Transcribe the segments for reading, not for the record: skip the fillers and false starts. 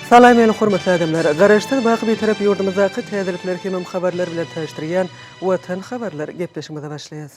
Salam el hurmatly adamlar. Garaşdan baky bir tarap yurdumyzdaki täzelikler hemem habarlar bilen taşdyrýan Watan habarlar gepleşmede başlaýar.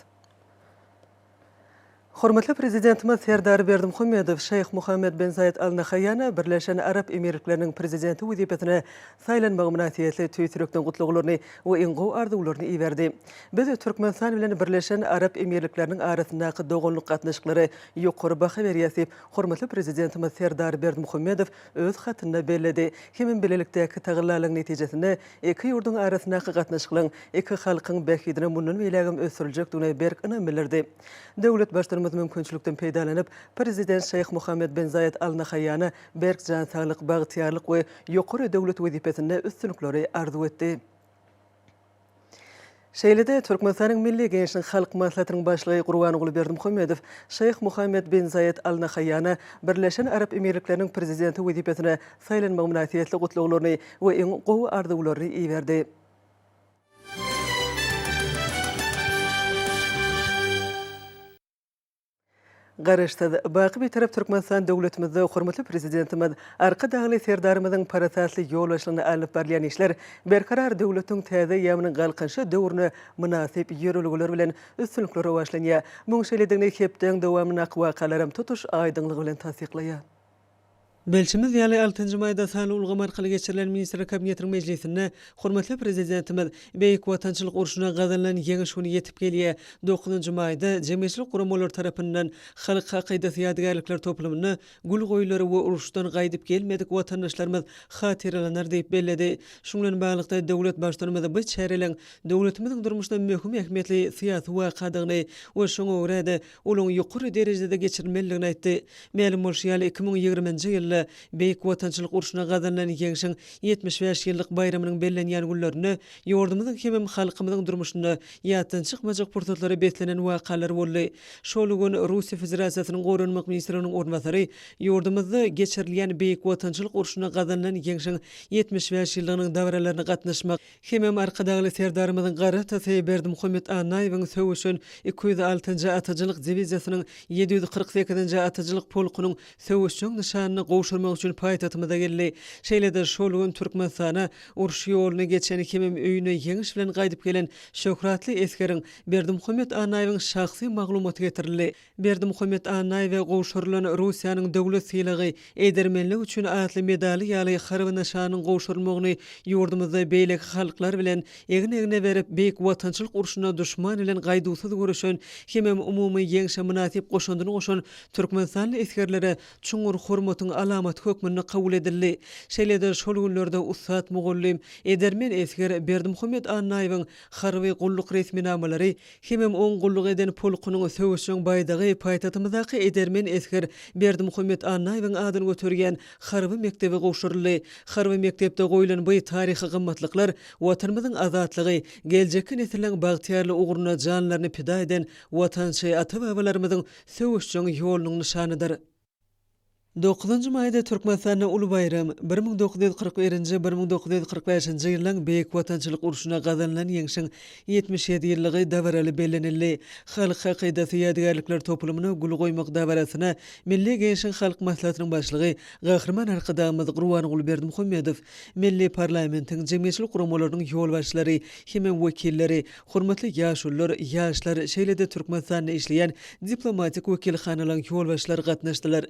Hormatly prezidentimiz Serdar Berdimuhammedow Şeyh Muhammed bin Zayed Al Nahyan Birleşen Arap Emirlikläriniň prezidenti wezipetine saýlanmagy münasibetli tüýtürükden gutluglaryny we iňgow arzuwlaryny iýerdi. Biz Türkmenistan bilen Birleşen Arap Emirlikläriniň arasyndaky dogonluk gatnaşyklary ýokary baha berýär. Hormatly prezidentimiz Serdar Berdimuhammedow öz hatynda belledi. Hemem bilelikdäki tagyllaryň netijesinde iki ýurduň arasyndaky gatnaşyklaryň iki halkyň bähidine mundan belägim ösüriljek diýen berk ynam bildirdi. Döwlet başlary mümkinçilikden peýdalanyp prezident Şeyh Muhammed bin Zayed Al Nahyan berk jan saglyk, bagtyarlyk we ýokary döwlet wezipetinde üstünlikleri arzu etdi. Şeýlede Türkmenistanyň milli gençlik halk maslahatynyň başlygy Gurbanuly Berdimuhammedow Şeyh Muhammed bin Zayed Al Nahyan Birleşen Arap Emirlikläriniň prezidenti wezipetine saýlanmagy münasibetli gutluglaryny we iňgow arzuwlaryny iýerdi. Garaşda baky bir tarap Türkmenistan döwletimizde hormatly prezidentimiz arka dagly serdarymyzyň parasatly ýol başlygyny alyp barýan işler berkarar döwletiň täze ýamynyň galkynşy döwrüne münasip ýörelgiler bilen üstünlikleri başlanýar. Muň şeýledigine hepden dowamyny wakalarym tutuş aýdynlygy bilen tasdiklaýar. Belçimiz ýaly 6-njy maýda sany ulgamy arkaly geçirilen ministrler kabinetiniň mejlisinde hormatly prezidentimiz beýik watançylyk urşuna gazanlan ýeňiş güni ýetip gelýär. 9-njy maýda jemgyýetçilik guramalar tarapyndan halk hakydasy ýadygärlikler toplamyny gul goýlary we urşdan gaýdyp gelmedik watandaşlarymyz hatyralanar diýip belledi. Şuňa bilen baglykda döwlet başlarymyz bu çäreleň döwletimiziň durmuşyna möhüm ähmiýetli syýasy wakadygyny we şoňa görä olaň ýokary derejede geçirilmeligini aýtdy. Ma'lum bolýar 2020-nji ýyl beýik watançylyk urşuna gazanlan ýeňişiň 75 ýyllyk bayramynyň bellenýän günlerini ýurdumyzyň hemem halkymyzyň durmuşyna ýatdan çykmajak pursatlary betlenen wakalar boldy. Şol gün Russiýa Federasiýasynyň gorunmak ministriniň ornbasary ýurdumyzda geçirilýän beýik watançylyk urşuna gazanlan ýeňişiň 75 ýyllygynyn dawralaryna gatnaşmak hemem arkadagly serdarymyzyň garatasy Berdimuhammed Anaýewiň söwüşün 206-njy atajylyk diwiziýasynyň 748-nji atajylyk polkunyň söwüşçüň nişanyny gowşurmak üçin paýtatymyza geldi. Şeýlede şol gün Türkmenistana urş ýoluny geçen hemem öýüne ýeňiş bilen gaýdyp gelen şöhratly eskeriň Berdimuhammed Anaýewiň şahsy maglumaty getirildi. Berdimuhammed Anaýew gowşurulan Russiýanyň döwlet sylagy edermenlik üçin atly medali ýaly harby nişanyň gowşurulmagyny ýurdumyzda beýleki halklar bilen egine berip beýik watançylyk urşuna düşman bilen gaýdywsyz görüşen hemem umumy ýeňişe münasip goşundyny goşan Türkmenistanly eskerlere çuňur hormatyň alamat hökmüni kabul edildi. Şeýlede şol günlerde Ussat Mugullim edermen esker Berdimuhammed Anaýewiň harby gulluk resminamalary hemem oň gulluk eden polkunyň söwüşüň baýdagy paýtatymyzdaky edermen esker Berdimuhammed Anaýewiň adyny göterýän harby mektebi gowşuruldy. Harby mektepde goýulan bu taryhy gymmatlyklar watanymyzyň azatlygy, geljekki nesilleň bagtyarly ugruna janlaryny pida eden watançy ata-babalarymyzyň söwüşçüň ýolunyň nişanydyr. 9-njy maýda Türkmenistanyň uly bayram 1941-1945-nji ýyllaryň beýik watançylyk urşuna gazanlan ýeňişiň 77 ýyllygy dawraly bellenildi. Halk hakydasy ýadygärlikler toplamyny gul goýmak dawrasyna milli gençlik halk maslahatynyň başlygy Gahrman arkadamyz Gurbanuly Berdimuhammedow, milli parlamentiň jemgyýetçilik guramalarynyň ýolbaşçylary, hemem wekilleri, hormatly ýaşullar, ýaşlar, şeýlede Türkmenistanda işleýän diplomatik wekilhanalaryň ýolbaşçylary gatnaşdylar.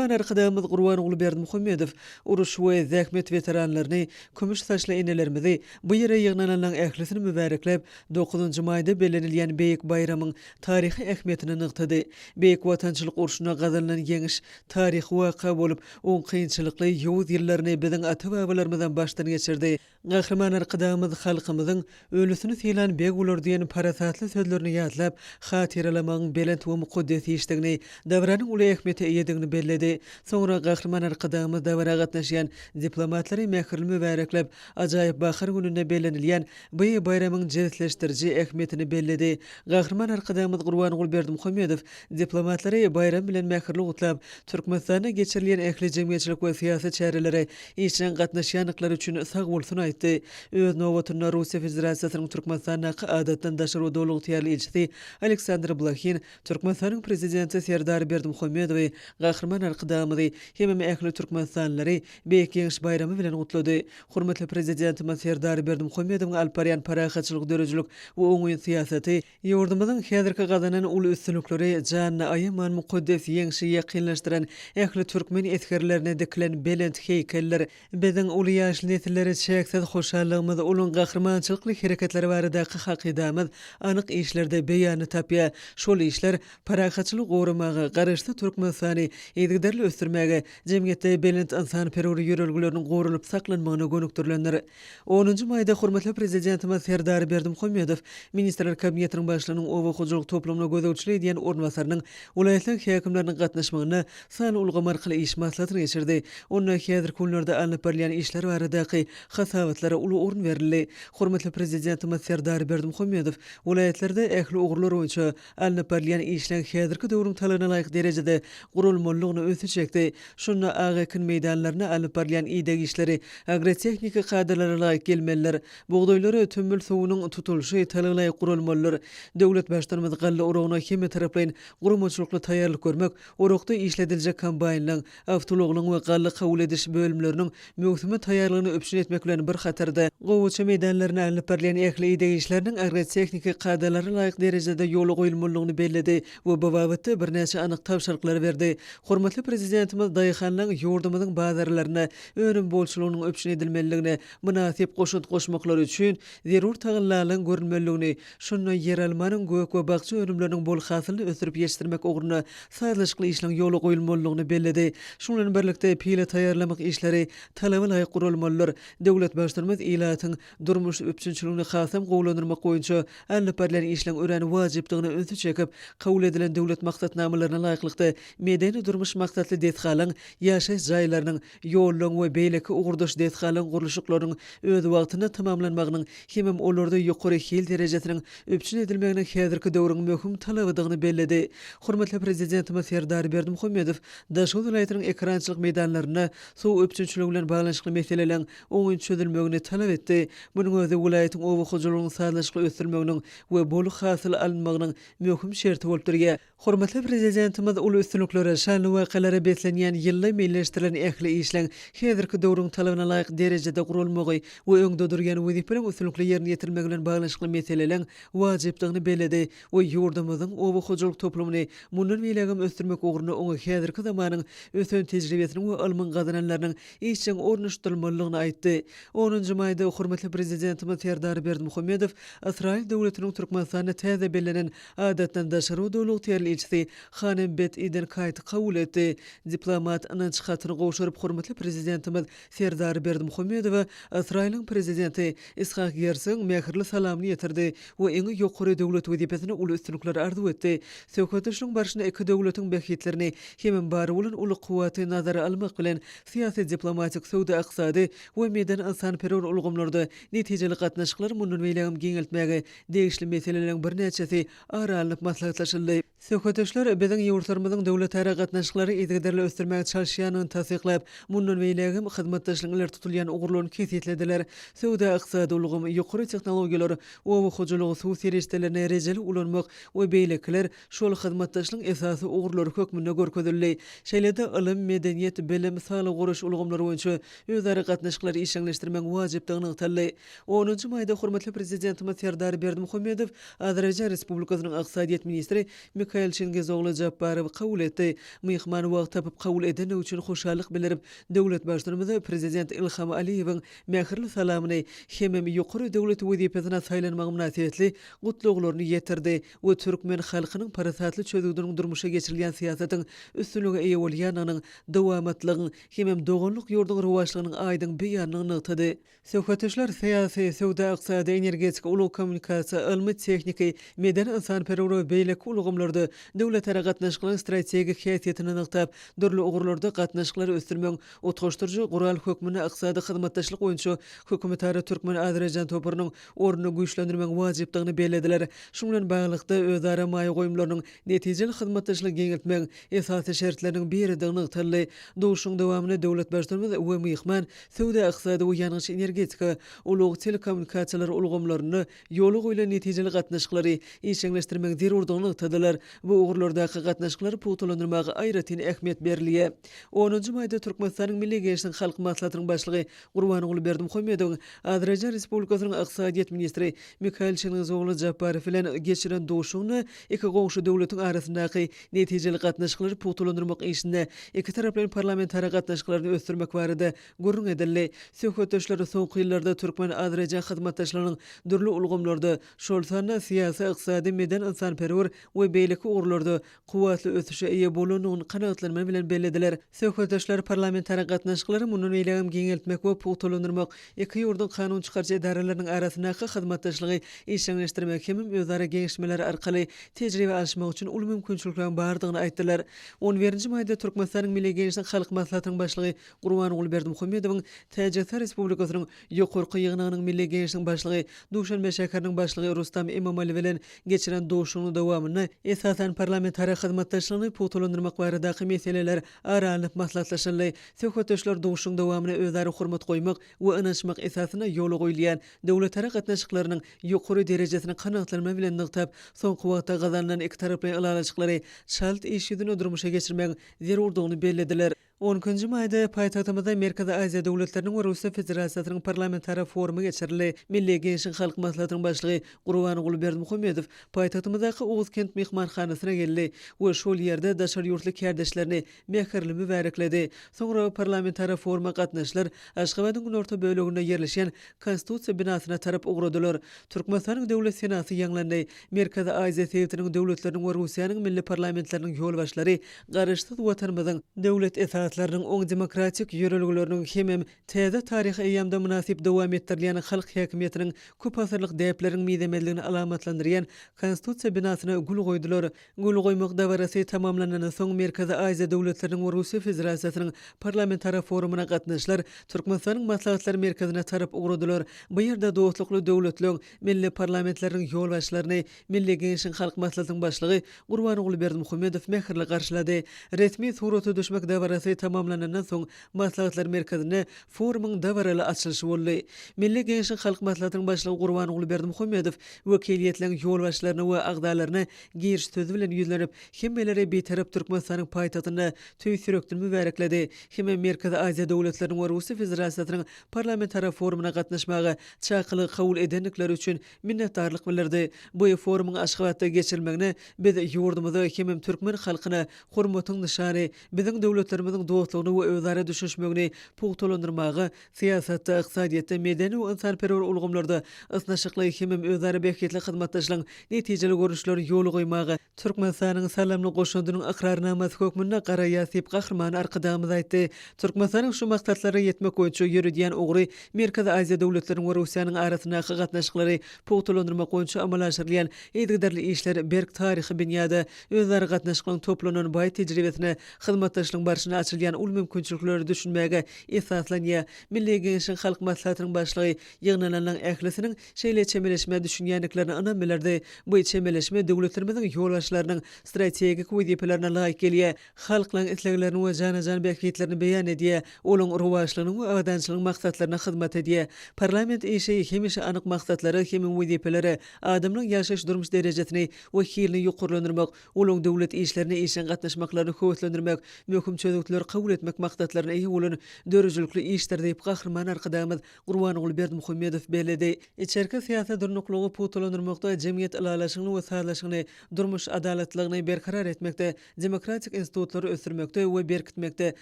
Arkadamyz Gurbanuly Berdimuhammedow uruş we zähmet veteranlaryny, kümüş saçly enelerimizi bu ýere ýygnanan ählisini mübareklep 9-njy maýda bellenilýän beýik bayramyň taryhy ähmiýetini nykdy. Beýik watançylyk urşuna gazanlan ýeňiş taryhy waka bolup, oň kynçylykly ýowuz ýyllaryny biziň ata-babalarymyzdan başdan geçirdi. Gahrman arkadamyz halkymyzyň ölüsini sylan beg bolar diýen parasatly sözlerini ýadlap, hatyralamagyň belent we mukaddes işdigini, dawranyň uly ähmiýeti eýedigini belledi. Soňra Gahrman arkadamyz dawra gatnaşýan diplomatlary mähirli mübareklep, ajaýyp bahar gününde bellenilýän bu bayramyň jezitleşdiriji ähmiýetini belledi. Gahrman arkadamyz Gurbanuly Berdimuhammedow diplomatlary bayram bilen mähirli gutlap, Türkmenistana geçirilýän ähli jemgyýetçilik we syýasy çärelere işden gatnaşýanlyklary üçin sag bolsun aýtdy. Öz nowatynda Russiýa Federasiýasynyň Türkmenistanaky adatdan daşary dowluk tiyarly elçisi Aleksandr Blakhin, Türkmenistanyň prezidenti Serdar Berdimuhammedow Gahrman arqydamyzy hemem ähli türkmenstanlary Beýik Ýeňiş bayramy bilen gutlady. Hormatly prezidentimiz Serdar Berdimuhammedowyň alparyan parahatçylyk dörejlik we oňuň syýasaty ýurdumyzyň häzirki gazanan uly üstünlikleri janyny aýyman mukaddes ýeňşi ýakynlaşdyran ähli türkmen eskerlerine dikilen belent heykeller biziň uly ýaşly nesilleri çeksiz hoşallygymyz ulun gahrmançylykly hereketleri baradaky hakydamyz anyk işlerde beýany tapýa. Şol işler parahatçylyk gorumagy, garaşdy Türkmenistany ýigderli ösdürmäge, jemgyýetde belent insan perwry ýörelgileriniň gorulyp saklanmagyna gönükdirlenler. 10-njy maýda hormatly prezidentimiz Serdar Berdimuhammedow Ministrler Kabinetiniň başlygynyň owa hujuluk toplumyna gözegçilik edýän ornwasarynyň ulayatlyk häkimleriniň gatnaşmagyna sany ulgamar kyly iş maslahatyny geçirdi. Onda häzirki günlerde alınıp berilýän işler baradaky hasabatlary uly orun berildi. Hormatly prezidentimiz Serdar Berdimuhammedow ulayatlarda ähli ugurlar boýunça alınıp berilýän işler häzirki döwrüň talabyna laýyk derejede gurulmalygyny öňe çekdi. Şunda agakin meýdanlaryna alınıp berilýän ýygyk işleri agrotehnika kadrlara laýyk gelmeliler. Bugdaýlary tümmül suwunyň tutulşy talabyna laýyk gurulmalylar. Döwlet başlarymyz galla uragyna hemme taraplaryň gurumçylykly taýýarlyk görmek, urukda işlediljek kombaýnlaryň, awtologlaryň we galla kabul ediş bölümleriniň möhsüme taýýarlygyny öpüşün etmek bilen bir hatarda gowuça meýdanlaryna alınıp berilýän ähli ýygyk işleriniň agrotehnika kadrlara laýyk derejede ýoly goýulmalygyny bellidi we bu babatda birnäçe anyk tapşyryklar berdi. Hormatly prezidentimiz daýykanlaryň ýurdumyzyň bazarlaryna önüm bolşulugynyň öpüşün edilmeligine münasip goşut goşmaklar üçin zerur tagyllaryň görünmeligini, şonda yer almanyň gök we bakça önümleriniň bol hasylyny ösdürip ýetirmek ugruna saýlaşykly işleň ýoly goýulmalygyny bellidi. Şundan birlikde pile taýýarlamak işleri talabyna laýyk gurulmalylar. Döwlet başlarymyz ilatyň durmuş öpüşünçiligini hasam gowlandyrmak boýunça alınıp berilýän işleň öräni wajypdygyny öňe çekip kabul edilen döwlet maksatnamalaryna laýyklykda medeni durmuş maksatly dethalyň ýaşaýş jaýlarynyň ýollaryň we beýleki ugurdaş dethalyň gurulşyklarynyň öz wagtyna tamamlanmagynyň hemem olarda ýokary hil derejesiniň öpüşün edilmegine häzirki döwrüň möhüm talabydygyny bellidi. Hormatly prezidentimiz Serdar Berdimuhammedow Daşol vilayatynyň ekrançylyk meýdanlaryna suw öpüşünçiligi bilen baglanşykly meseleleň oňun çözülmegini talap etdi. Munyň özi vilayatyň owa hujulugyny saýlaşykly ösdürmeginiň we bol hasyl alınmagynyň möhüm şerti bolup durýar. Hormatly prezidentimiz uly üstünliklere, şanly wakalara beslenýän ýylla meýilleşdirilen ähli işleň häzirki döwrüň talabyna laýyk derejede gurulmagy we öňde durýan wezipeleň üstünlikli ýerine ýetirmek bilen baglanşykly meseleleň wajypdygyny bellidi we ýurdumyzyň owa hujuluk toplumyny mundan beýlegem ösdürmek ugruna oňa häzirki zamanyň ösen tejribesiniň we ilmiň gazananlarynyň işçiň ornuşdyrylmalygyny aýtdy. 10-njy maýda hormatly prezidentimiz Serdar Berdimuhammedow Israil döwletiniň Türkmenistana täze bellenen adatdan daşary döwlet elçisi Hanem Bet Eden Kayt kabul etdi. Diplomat ananç hatyny gowşuryp hormatly prezidentimiz Serdar Berdimuhammedow Israiliň prezidenti Ishak Herzog mähirli salamny ýetirdi we eňi ýokary döwlet wezipesine uly üstünlikler arzu etdi. Söhbetişiň barşyna iki döwletiň bähitlerini hemem bary bolan uly kuwaty nazara almak bilen syýasy diplomatik söwda aqsady we medan insan perwer ulgamlarda netijeli gatnaşyklar mundan beýlegem geňeltmäge degişli meselelerin birnäçesi aralanyp maslahatlaşyldy. Söhbetişler biziň ýurtlarymyzyň döwlet ara gatnaşyklary ýigderli ösdürmäge çalışýanyny tasdiklap, mundan beýlegem hyzmatdaşlygylar tutulýan ugurlaryny kesetlediler. Söwda aqsady ulgamy ýokary tehnologiýalar we hujulugy suw serişdelerini rejeli ulanmak we beýlekler şol hyzmatdaşlygyň esasy ugurlary hökmünde görkezildi. Şeýlede ilim, medeniýet, bilim, sağlyk guruş ulgamlary boýunça özara gatnaşyklary işleňleşdirmek wajypdygyny taldy. 10-njy maýda hormatly prezidentimiz Serdar Berdimuhammedow Azerbaýjan Respublikasynyň Aqsadiýet ministri Mikhail Çingizoglu Jabbarow kabul etdi. Myhman wagt tapyp kabul edeni üçin hoşallyk bildirip, döwlet başlarymyza prezident Ilham Aliýewiň mähirli salamyny hemem ýokary döwlet wezipesine saýlanmagy münasibetli gutluglaryny ýetirdi we türkmen halkynyň parasatly çözügdürüň durmuşa geçirilýän syýasatyň üstünlüge eýe bolýanynyň dawamatlygyň hemem doganlyk ýurduň rowajlygynyň aýdyň beýanyny nykdy. Söhbetişler syýasy, söwda, aqsady, energetik, ulug kommunikasiýa, ilmi, tehnika, meden insan perweri beýleki ulgamlarda döwlet ara gatnaşyklaryň strategik häsiýetini nykdap, dörli ugurlarda gatnaşyklary ösdürmek, otgoşdurjy gural hökmüne aqsady hyzmatdaşlyk boýunça hökümet ara Türkmen Azerbaýjan topurynyň ornuny güýçlendirmek wajypdygyny bellediler. Şu bilen baglyqda özara maýy goýumlarynyň netijeli hyzmatdaşlygy geňeltmek esasy şertleriň biridigini nykdy. Duşuň dowamyny döwlet başlarymyz we myhman söwda, aqsady we ýanyş energetika, ulug telekommunikasiýalar ulgamlaryny ýoly goýulan netijeli gatnaşyklary işleňleşdirmek zerurdygyny nykdylar. Bu ugurlardaky gatnaşyklary putulandyrmagy aýratyn ähmiýet berilýär. 10-njy maýda Türkmenistanyň Milli Geňişligiň halk maslahatynyň başlygy Gurbanyň Berdimuhammedow, Azerbaýjan Respublikasynyň Ykdysadyýat ministri Mikhail Şenizoglu Japarow bilen geçiren duşugyny iki goňşy döwletiň arasyndaky netijeli gatnaşyklary putulandyrmak işinde iki taraplyň parlamentary gatnaşyklaryny ösdürmek barada gurrun edildi. Söhbetdeşler soňky ýyllarda Türkmen-Azerbaýjan hyzmatdaşlarynyň dürli ulgamlarda şol sanda siyasi, ykdysady, meden ynsanperwer we beýleki urlarda kuwatly ösüşe eýe bolanyny kanagatlanma bilen bellediler. Söhbetdeşler parlamentary gatnaşyklary munyň eýlegim geňeltmek we putulandyrmak iki ýurdun kanun çykarjy edaralarynyň arasyndaky hyzmatdaşlygy işleňleşdirmek hem özara geňişmeler arkaly tejribe alşmak üçin ul mümkinçilikler bardygyny aýtdylar. 11-nji maýda Türkmenistanyň Milli Geňişligiň halk maslahatynyň başlygy Gurbanyň Berdimuhammedowyň Täjikistan Respublikasynyň ýokurky ýygynynyň Milli Geňişligiň başlygy Duşanbe şäheriniň başlygy Rustam Emomali bilen geçiren duşugyny dowamyny esasen parlamentary hyzmatdaşlygyny putulandyrmak baradaky meseleler aralanyp maslahatlaşyldy. Söhbetdeşler duşugyň dowamyna özara hormat goýmak we ynanşmak esasyna ýoly goýulýan döwletara gatnaşyklarynyň ýokary derejesini kanagatlanma bilen nyktyp, soňky wagtda gazanlan iki taraply alalaçyklary şalt işidini durmuşa geçirmek zerurdygyny bellediler. 10-njy maýda paýtagtymyzda Merkezi Aziýa döwletleriniň we Russiýa Federasiýasynyň parlamentary forumy geçirildi. Milli Geňişligiň halk maslahatynyň başlygy Gurbanyň Berdimuhammedow paýtagtymyzdaky Oğuz kent mehmanhanasyna geldi we şol ýerde daşary ýurtly kärdeşlerini mehirli mübarekledi. Soňra parlamentary foruma gatnaşylar Aşgabatyň günorta böleginde ýerleşen Konstitusiýa binasyna tarap ugradylar. Türkmenistanyň döwlet senasy ýanglandy. Merkezi Aziýa sewtiniň döwletleriniň we Russiýanyň milli parlamentleriniň ýolbaşlary garaşsyz watanymyzyň döwlet esaslarının oň demokratik ýöreligleriniň hemem täze taryhy eýamda münasip dowam etdirilýän halk häkimiýetiniň köp asyrlyk däpleriniň midemelligini alamatlandyrýan konstitusiýa binasyna gul goýdular. Gul goýmak dawarasy tamamlanandan soň Merkezi Aziýa döwletleriniň we Russiýa Federasiýasynyň parlamentary forumuna gatnaşylar Türkmenistanyň maslahatlary merkezine tarap ugradylar. Bu ýerde dostlukly döwletler milli parlamentleriň ýolbaşlaryny Milli Geňişligiň halk maslahatynyň başlygy Gurbanyň Berdimuhammedow mehirli garşylady. Resmi suraty düşmek dawarasy tamamlanandan soň maslahatlar merkezine forumyň dawaraly açylşy boldy. Milli Geňişligiň halk maslahatynyň başlygy Gurbanyň Berdimuhammedow wekiliýetleň ýolbaşlaryny we agdalaryny giriş sözü bilen ýüzlenip hemmeleri betarap Türkmenistanyň paýtagtyna töýsürekden mübarekledi. Hemme Merkezi Aziýa döwletleriniň we Russiýa Federasiýasynyň parlamentary forumuna gatnaşmagy çakyly kabul edenlikleri üçin minnetdarlyk bildirdi. Bu forumyň Aşgabatda geçirilmegine biz ýurdumyzda hemme türkmen halkyna hormatyň nişany, biziň döwletlerimiziň dostlugyny we özara düşünşmegini putulandyrmagy, siýasatda, ykdysadyatda, medeni we ynsanperwer ulgamlarda ysnaşykly hemme özara beýikli hyzmatdaşlygyň netijeli görüşleri ýoly goýmagy, Türkmenistanyň salamly goşundynyň ikrarnamasy hökmüne gara ýasyp gahrmany arkadamyz aýtdy. Türkmenistanyň şu maksatlary ýetmek goýunça ýürüdýän ogry Merkezi Aziýa döwletleriniň we Russiýanyň arasyndaky gatnaşyklary putulandyrmak goýunça amal aşyrylýan ýetgiderli işler berk taryhy binýada özara gatnaşyklaryň toplanan baý tejribesine hyzmatdaşlygyň barşyna açylýan ul mümkinçilikleri düşünmäge esaslanýar. Milli Geňişligiň halk maslahatynyň başlygy ýygnalanan ählisiniň şeýle çemeleşme düşünýänliklerini anam bilerdi. Bu çemeleşme döwletlerimiziň ýolbaşlarynyň strategik wezipelerini laýyk gelýär. Halklaryň isleglerini we jana-jan beýikliklerini beýan edýär. Olaň ruwaşlygynyň we agdançylygyň maksatlaryna hyzmat edýär. Parlament işi hemişe anyk maksatlary, hem wezipeleri adamyň ýaşaş durmuş derejesini we hilini ýokurlandyrmak, olaň döwlet işlerini işin gatnaşmaklaryny höwetlendirmek, möhüm çözükler kabul etmek maksatlaryna eýe bolan dörüjlükli işler diýip gahrman arkadamyz Gurbanyň Berdimuhammedow beledi. İçerki siýasat durnuklugy putulandyrmakda jemgyýet alalaşygyny we sazlaşygyny, durmuş adalatlygyny berkarar etmekde, demokratik institutlary ösdürmekde we berkitmekde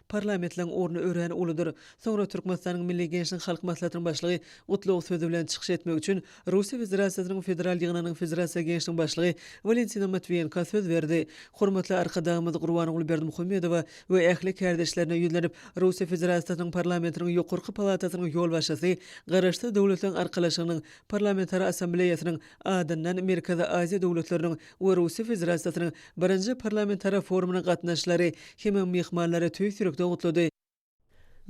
parlamentleň orny ören uludur. Soňra Türkmenistanyň Milli Geňişligiň halk maslahatynyň başlygy gutlugy sözü bilen çykyş etmek üçin Russiýa Federasiýasynyň federal ýygynynyň Federasiýa Geňişligiň başlygy Valentina Matviyenko söz berdi. Hormatly arkadamyz Gurbanyň Berdimuhammedow we ähli kärdeşlerine ýüzlenip Russiýa Federasiýasynyň parlamentiniň ýokurky palatasynyň ýolbaşçysy, garaşdy döwletleň arkalaşygynyň parlamentary assambleýasynyň adından Merkezi Aziýa döwletleriniň we Russiýa Federasiýasynyň birinji parlamentary forumuna gatnaşlary hem mehmanlary töýsürekde gutlady.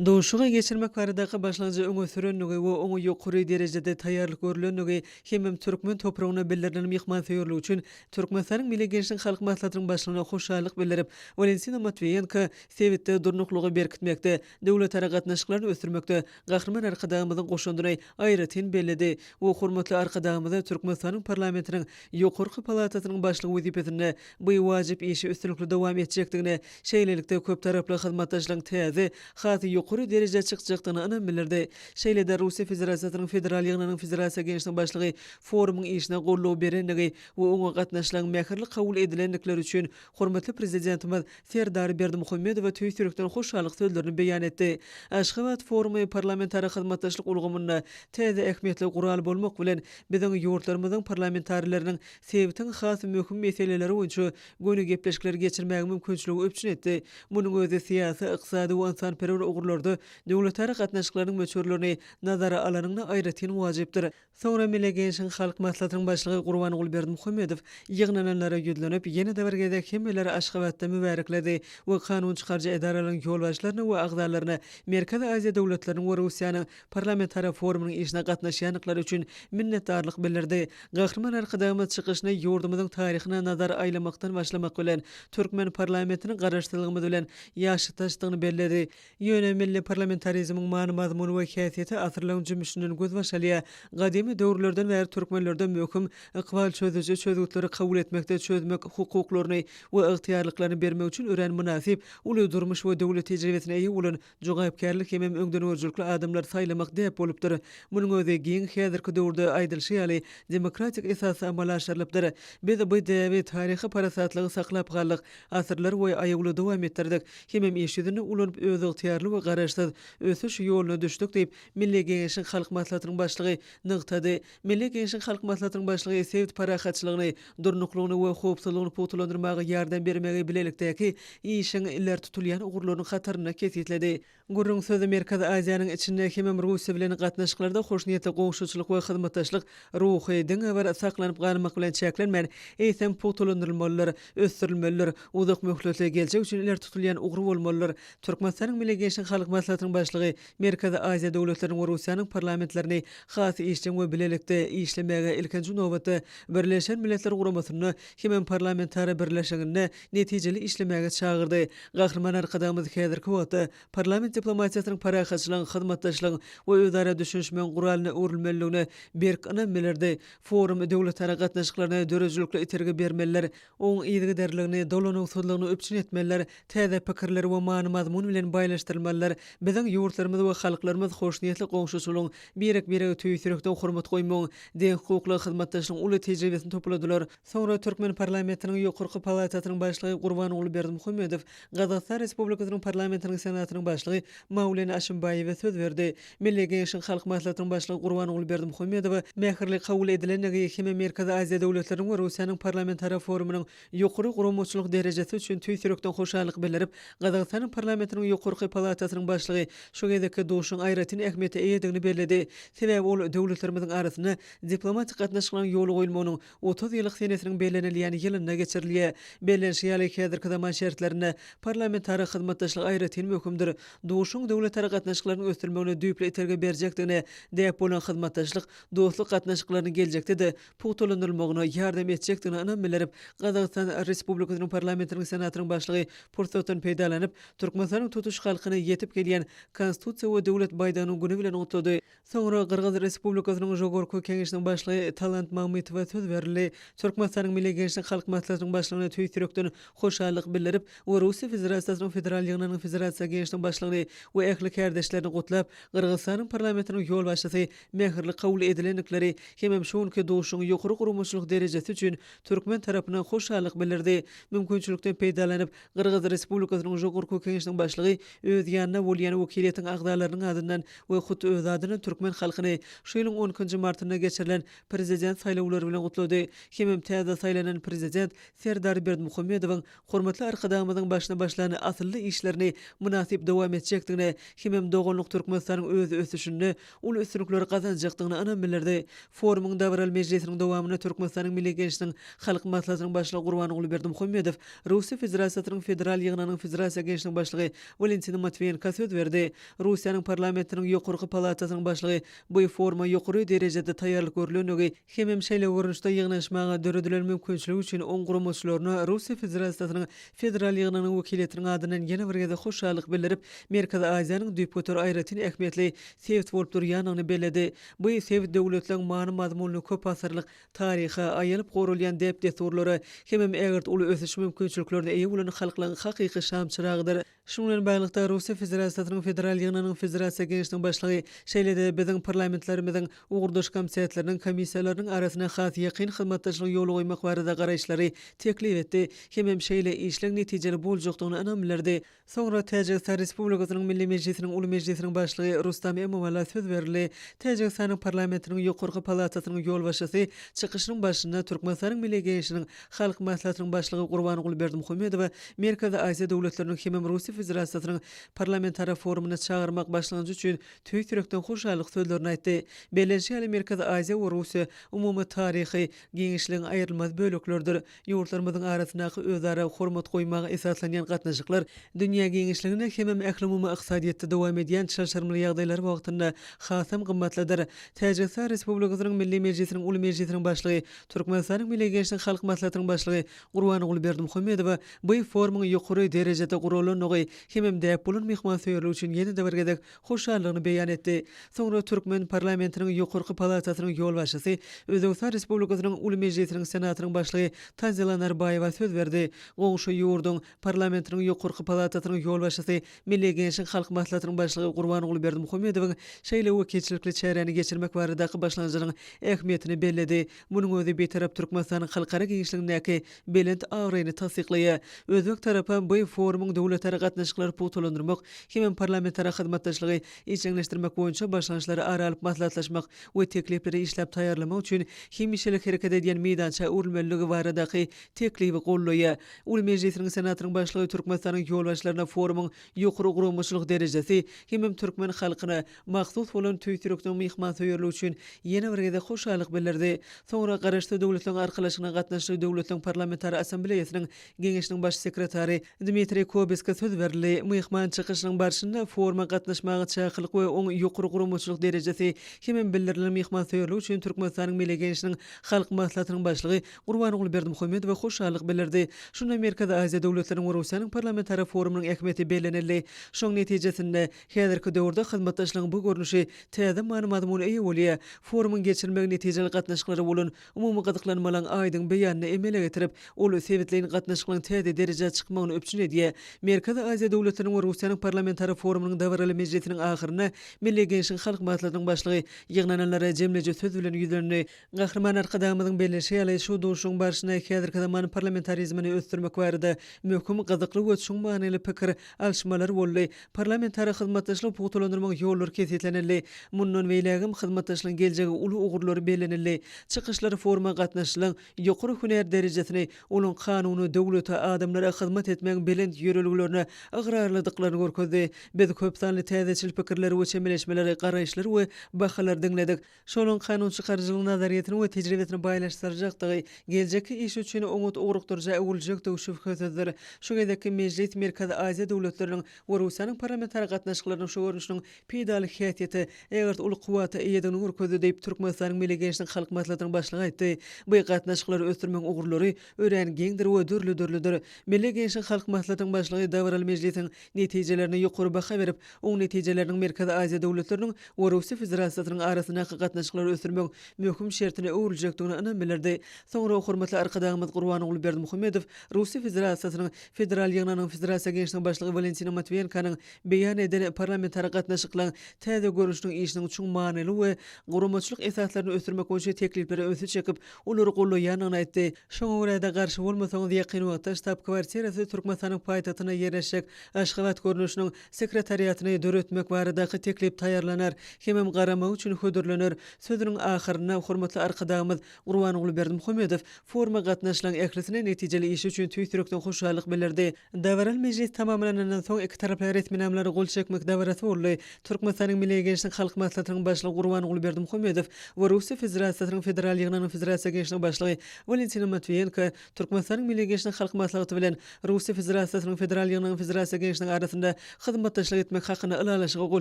Doğuşuğa geçirmek baradaqı başlanıcı öňe sürenligi we oňa ýokary derejede taýýarlyk görülenligi hemem türkmen topragyna bildirilen mihman söýürligi üçin Türkmenistanyň Milli Gençlik Halk Maslahatynyň başlygyna hoşallyk bildirip, Valentina Matviyenko Sewitde durnuklugy berkitmekde, döwlet ara gatnaşyklaryny ösdürmekde gahrman arkadagymyzyň goşundyny aýratyn bellidi. O hormatly arkadagymyza Türkmenistanyň parlamentiniň ýokarky palatasynyň başlygy wezipesine bu wajyp işi üstünlikli dowam etjekdigine, şeýlelikde köp taraply hyzmatdaşlygyň täze, hasy ýokary derejede çykjakdygyny anam bildirdi. Şeýlede Russiýa Federasiýasynyň federal ýygynyň federasia gençliğiniň başlygy forumyň işine gollaw berendigi we oňa gatnaşylan mähirli kabul edilenlikler üçin hormatly prezidentimiz Serdar Berdimuhammedow tüýsürekden hoşallyk sözlerini beýan etdi. Aşgabat forumy parlamentary hyzmatdaşlyk ulgamyna täze ähmiýetli gural bolmak bilen biziň ýurtlarymyzyň parlamentarileriniň sebitiň has möhüm meseleleri boýunça göni gepleşikler geçirmäge mümkinçiligi öpçün etdi. Munyň özü siýasy, ykdysady we insanperwer ugurlarda döwletara gatnaşyklarynyň möçürlerini nazara alanyny aýratyn wajypdyr. Soňra Milli Gençlik Halk Maslahatynyň başlygy Gurbangul Berdimuhammedow ýygnananlara ýüzlenip ýene-de bir gezek hemmeleri Aşgabatda mübarekledi we kanun çykarjy edaralaryň ýolbaşlaryny we agzalaryny Merkezi Aziýa döwletleriniň we Russiýanyň parlamentary forumynyň işine gatnaşýanlyklary üçin minnetdarlyk bildirdi. Gahrman arkadagymyz çykyşyny ýurdumyzyň taryhyna nazar aýlamakdan başlamak bilen Türkmen parlamentiniň garaşdyrlygymyz bilen ýaşytaşdygyny belledi. Ýöne milli parlamentarizmiň many mazmuny we häsiýeti asyrlaryň jümüşinden göz başalýa, gadymy döwürlerden bäri türkmenlerde möhüm ykbal çözüji çözgütleri kabul etmekde çözmek hukuklaryny we ygtyýarlyklaryny bermek üçin ören münasip, uly durmuş we döwlet tejribesine eýe bolan jogapkärlik hemem öňden örjükli adamlar saýlamak diýip bolupdyr. Munyň özü giň häzirki döwürde aýdylşy ýaly demokratik esasy amala aşyrylypdyr. Biz bu däbi taryhy parasatlygy saklap galyk, asyrlar boýy aýagly dowam etdirdik. Hemem işidini ulanyp öz ygtyýarly we garaşsyz ösüş ýoluna düşdik diýip Milli Gençlik Halk Maslahatynyň başlygy nygtady. Milli Gençlik Halk Maslahatynyň başlygy Sewit parahatçylygyny, durnuklugyny we howpsuzlygyny putulandyrmagy ýardam bermegi bilelikdäki işiň iller tutulýan ugurlarynyň hataryna kesýetledi. Gurrun sözü Merkezi Aziýanyň içinde hemem Russiýa bilen gatnaşyklarda hoşniýetli gowşuçylyk we hyzmatdaşlyk ruhy diňe bar saklanyp galmak bilen çäklenmän, eýsem putulandyrmalylar, ösdürilmeliler, uzak möhletli geljek üçin iller tutulýan ugur bolmalylar. Türkmenistanyň Milli Gençlik Halk Maslahatynyň başlygy Merkezi Aziýa döwletleriniň we Russiýanyň parlamentlerini has işçiň we bilelikde işlemege ilkinji nowbatda Birleşen Milletler Guramasyny hemem parlamentary birleşigine netijeli işlemege çağırdy. Gahrman arkadagymyz häzirki wagtda parlament diplomatiýasynyň parahatçylygyň, hyzmatdaşlygyň we özara düşünşmeň guralyna öwrülmeligine berk anam bildirdi. Forum döwletara gatnaşyklaryna dörejlikle iterge bermeliler, oň ýygy derligini, dolanyksuzlygyny öpçün etmeliler, täze pikirleri we many mazmun bilen baýlaşdyrmalylar. Biziň ýurtlarymyz we halklarymyz hoşniýetli gowşuçylygyň birek-birege tüýsürekden hormat goýmagyň, deň hukukly hyzmatdaşlygyň uly tejribesini topladylar. Soňra Türkmen parlamentiniň ýokarky palatasynyň başlygy Gurbangul Berdimuhammedow, Gazakistan Respublikasynyň parlamentiniň senatynyň başlygy Mawlana Aşymbaýewe söz berdi. Milli Gençlik Halk Maslahatynyň başlygy Gurbangul Berdimuhammedow mähirli kabul edilenligi hemme Merkezi Aziýa döwletleriniň we Russiýanyň parlamentary forumynyň ýokary guramaçylyk derejesi üçin tüýsürekden hoşallyk bildirip, Gazakistanyň parlamentiniň ýokarky palatasynyň başlygy şu gezekde duşuň aýratyn ähmiýeti eýedigini bellädi. Sebäbi ol döwletlerimiziň arasyna diplomatik gatnaşyklaryň ýoly goýulmagynyň 30 ýyllyk senesiniň bellenilýän ýylyna geçirilýär. Bellenşi ýaly häzirki zaman şertlerine parlamentary hyzmatdaşlyk aýratyn möhümdir. Duşuň döwletara gatnaşyklaryny ösdürmegine düýple iterge berjekdigine diýip bolan hyzmatdaşlyk, dostluk gatnaşyklaryny geljekde de putulandyrmagyna ýardam etjekdigine anam bildirip, Gazakistan Respublikasynyň parlamentiniň senatynyň başlygy pursatdan peýdalanyp, Türkmenistanyň tutuş halkyna ýetip gelýän konstitusiýa we döwlet baýdagynyň güni bilen utlady. Soňra Kyrgyz Respublikasynyň Jogorky Keňeşiniň başlygy Talant Mamytowa söz berildi. Türkmenistanyň Milli Gençlik Halk Maslahatynyň başlygyna tüýsürekden hoşallyk bildirip, we Russiýa Federasiýasynyň federal ýygynyň federasiýa gençliğiniň başlygyny we ähli kärdeşlerini gutlap, Kyrgyzstanyň parlamentiniň ýol başlasy mähirli kabul edilenlikleri hemem şonki duşuň ýokary guramaçylyk derejesi üçin Türkmen tarapyna hoşallyk bildirdi. Mümkinçilikden peýdalanyp, Kyrgyz Respublikasynyň Jogorky Keňeşiniň başlygy öz ýanyna bolýan wekiliýetiň agdalarynyň adyndan we hut öz adyny türkmen halkyny şu ýylyň 10-njy martyna geçirilen prezident saýlawlary bilen gutlady. Hemem täze saýlanan prezident Serdar Berdimuhammedowyň hormatly arkadagymyzyň başyna başlany asylly işlerini münasip dowam etjekdigine, hemem dogonluk Türkmenistanyň öz ösüşini, ul üstünlikleri gazanjakdygyny anam bildirdi. Forumyň Dawral Mejlisiniň dowamyna Türkmenistanyň Milli Gençliğiniň Halk Maslahatynyň başlygy Gurbangul Berdimuhammedow, Russiýa Federasiýasynyň federal ýygynyň federasiýa gençliğiniň başlygy Valentina Matviyenko Erdoğan'a söz verdi. Russiýanyň parlamentiniň ýokurky palatasynyň başlygy bu forma ýokary derejede taýýarlyk görülendigi hemem şeýle görünüşde ýygnaşmaga döredilen mümkinçiligi üçin oň guramaçylaryna Russiýa Federasiýasynyň federal ýygynynyň wekiliyetiniň adynyň ýene bir gede hoşallyk bildirip Merkezi Aziýanyň deputaty Aýratyn ähmiýetli sebit bolup durýanyny bellädi. Bu sebit döwletleriň many mazmunly köp asyrlyk taryha aýylyp gorulýan deputatları hemem egert uly ösüş mümkinçiliklerine eýe bolan halklaryň hakyky şamçyragydyr. Şundan bilen baglyqda Russiýa Federasiýasynyň federal ýygynynyň federasiýa genişliğiniň başlygy şeýlede biziň parlamentlerimiziň ugurdaş komissiyalarynyň komissiýalarynyň arasyna has ýakyn hyzmatdaşlyk ýoly goýmak barada garaýşlary teklip etdi. Hemem şeýle işleň netijeli boljakdygyny anam bildirdi. Soňra Täjikistan Respublikasynyň Milli Mejlisiniň uly mejlisiniň başlygy Rustam Emomali söz berildi. Täjikistanyň parlamentiniň ýokurky palatasynyň ýol başçysy çykyşynyň başynda Türkmenistanyň Milli Genişliğiniň halk maslahatynyň başlygy Gurbanyň Berdimuhammedow Merkezi Aziýa döwletleriniň hemem Russiýa Federasiýasynyň parlamentary forumuna çağırmak başlanjy üçin tüýk yürekden hoşallyk sözlerini aýtdy. Belenşi ýaly Merkezi Aziýa we Russiýa umumy taryhy genişligiň aýrylmaz böleklerdir. Ýurtlarymyzyň arasyndaky özara hormat goýmagy esaslanýan gatnaşyklar dünýä genişligine hemem ähli ykdysadyatda dowam edýän şaşyrmaly ýagdaýlar wagtynda hasam gymmatlydyr. Täjikistan Respublikasynyň Milli Mejlisiniň uly mejlisiniň başlygy Türkmenistanyň Milli Genişlik halk maslahatynyň başlygy Gurbanyň Berdimuhammedow bu forumyň ýokary derejede gurulanyny hemem däp bolan mehmansyýerlik üçin ýene-de bir gedek hoşallygyny beýan etdi. Soňra Türkmen parlamentiniň ýokurky palatasynyň ýol başçysy Özbegistan Respublikasynyň uly mejlisiniň senatynyň başlygy Tanzila Narbayewa söz berdi. Goňşy ýurdun parlamentiniň ýokurky palatasynyň ýol başçysy Milli Genişlik halk maslahatynyň başlygy Gurbanyň Berdimuhammedow şeýle wekilçilikli çäreni geçirmek baradaky başlanjynyň ähmiýetini bellädi. Munyň özi betarap Türkmenistanyň halkara genişligindäki belent agryny tasdiklaýar. Özbek tarapy bu forumyň döwletleri gatnaşyklary putulandyrmak, hemem parlamentary hyzmatdaşlygy içiňleşdirmek boýunça başlanjlary aralyp maslahatlaşmak we teklipleri işläp taýýarlamak üçin hemişelik hereket edýän meýdança urulmalligi baradaky teklibi gollaýar. Uly mejlisiniň senatynyň başlygy Türkmenistanyň ýol başlaryna forumyň ýokary guramaçylyk derejesi hemem türkmen halkyna mahsus bolan tüýtürekden mehmansyýerlik üçin ýene bir gede hoşallyk bildirdi. Soňra garaşdy döwletleriň arkalaşyna gatnaşyk döwletleriň parlamentary assambleýasynyň geňişliğiniň baş sekretary Dmitri Kobeska söz berdi. Mehman çykyşynyň barşynda foruma gatnaşmagy çakylyk we oň ýokary guramaçylyk derejesi hemem bildirilen mehmansyýerlik üçin Türkmenistanyň Milli Genişliğiniň halk maslahatynyň başlygy Gurbanyň Berdimuhammedow hoşallyk bildirdi. Şunda Merkezi Aziýa döwletleriniň we Russiýanyň parlamentary forumynyň ähmiýeti bellenildi. Şoň netijesinde häzirki döwürde hyzmatdaşlygyň bu görnüşi täze many-mazmuny eýe bolýar. Forumyň geçirilmegi netijeli gatnaşyklary bolan umumy gyzyklanmalan aýdyň beýanyny emele getirip, ol sebitleýin gatnaşyklaryň täze derejede çykmagyny öpçün edýär. Merkezi Aziýa döwletleriniň we Russiýanyň parlamentary forumynyň dawraly mejlisiniň ahyryna Milli Genişlik halk maslahatynyň başlygy ýygnananlara jemleje söz bilen ýüzlerini gahrman arkadamyzyň belleşi ýaly şu duşuň barşyna häzirki zaman parlamentarizmini ösdürmek barada möhüm gyzykly we çuň manyly pikir alşmalar boldy. Parlamentary hyzmatdaşlyk putulandyrmak ýollary kesitlenildi. Mundan beýlegim hyzmatdaşlygyň geljegi uly ugurlary bellenildi. Çykyşlary foruma gatnaşylan ýokary hüner derejesini, onuň kanuny döwlete adamlara hyzmat etmegiň belent ýöreliglerini agrarladyklaryny görkezdi. Biz köp sanly täzeçil pikirleri we çemeleşmeleri, garaýşlary we bahalar diňledik. Şonuň kanun çykarjylygyň nazariýetini we tejribesini baýlaşdyrjakdygy, geljeki iş üçin umut ugurukdyrja öwüljakdygy şüphesizdir. Şu gedeki mejlis Merkezi Aziýa döwletleriniň we Russiýanyň parlamentary gatnaşyklarynyň şu görnüşiniň peýdaly häsiýeti egert uly kuwaty eýedini görkezdi diýip Türkmenistanyň Milli Genişlik halk maslahatynyň başlygy aýtdy. Bu gatnaşyklary ösdürmek ugurlary ören geňdir we dörlüdürlüdür. Milli Genişlik halk maslahatynyň başlygy dawraly mejlisiň netijelerini ýokary baha berip, oň netijeleriniň Merkezi Aziýa döwletleriniň we Russiýa Federasiýasynyň arasynda gatnaşyklary ösdürmek möhüm şertine öwrüljakdygyny anam bildirdi. Soňra hormatly arkadaşymyz Gurbanyň Berdimuhammedow Russiýa Federasiýasynyň federal ýygynynyň federaasiýa genişliğiniň başlygy Valentina Matviyenkanyň beýan eden parlamentary gatnaşyklaryň täze görüşiniň işiniň çuň manyly we guramaçylyk esaslaryny ösdürmek boýunça teklipleri ösü çekip olary gollaýanyny aýtdy. Şoňa görä de garşy bolmasaňyz ýakyn wagtda ştab kwartirasy Türkmenistanyň paýtagyna ýerleşik Aşgabat görnüşiniň sekretariýatyny döretmek baradaky teklip taýýarlanar, hemem garamak üçin hödürlenir. Sözüniň ahyryna hormatly arkadaşymyz Gurbanyň Berdimuhammedow foruma gatnaşylan ählisine netijeli iş üçin tüýtürekden hoşallyk bildirdi. Dawral mejlis tamamlanandan soň iki taraplar etminamlary gol çekmek dawarasy boldy. Türkmenistanyň Milli Genişlik halk maslahatynyň başlygy Gurbanyň Berdimuhammedow we Russiýa Federasiýasynyň federal ýygynynyň federasiýa genişliğiniň başlygy Valentina Matviyenka Türkmenistanyň Milli Genişlik halk maslahaty bilen Russiýa Federasiýasynyň federal ýygynynyň federasiýa genişliğiniň arasynda hyzmatdaşlyk etmek hakyna ılalaşyga gol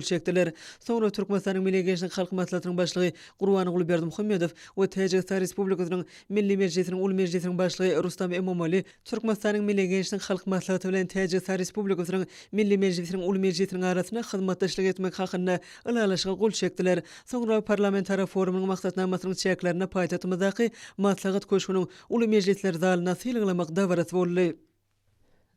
çekdiler. Soňra Türkmenistanyň Milli Gençlik Halk Maslahatynyň başlygy Gurbanyň Berdimuhammedow we Täjikistan Respublikasynyň Milli Mejlisiniň Uly Mejlisiniň başlygy Rustam Emomali Türkmenistanyň Milli Gençlik Halk Maslahaty bilen Täjikistan Respublikasynyň Milli Mejlisiniň Uly Mejlisiniň arasyna hyzmatdaşlyk etmek hakyna ılalaşyga gol çekdiler. Soňra parlamentara forumyň maksatnamasynyň çeklerine paýtatymyzdaky maslahat köşgüniň Uly Mejlisler zalyna sylyklamak dawarat boldy.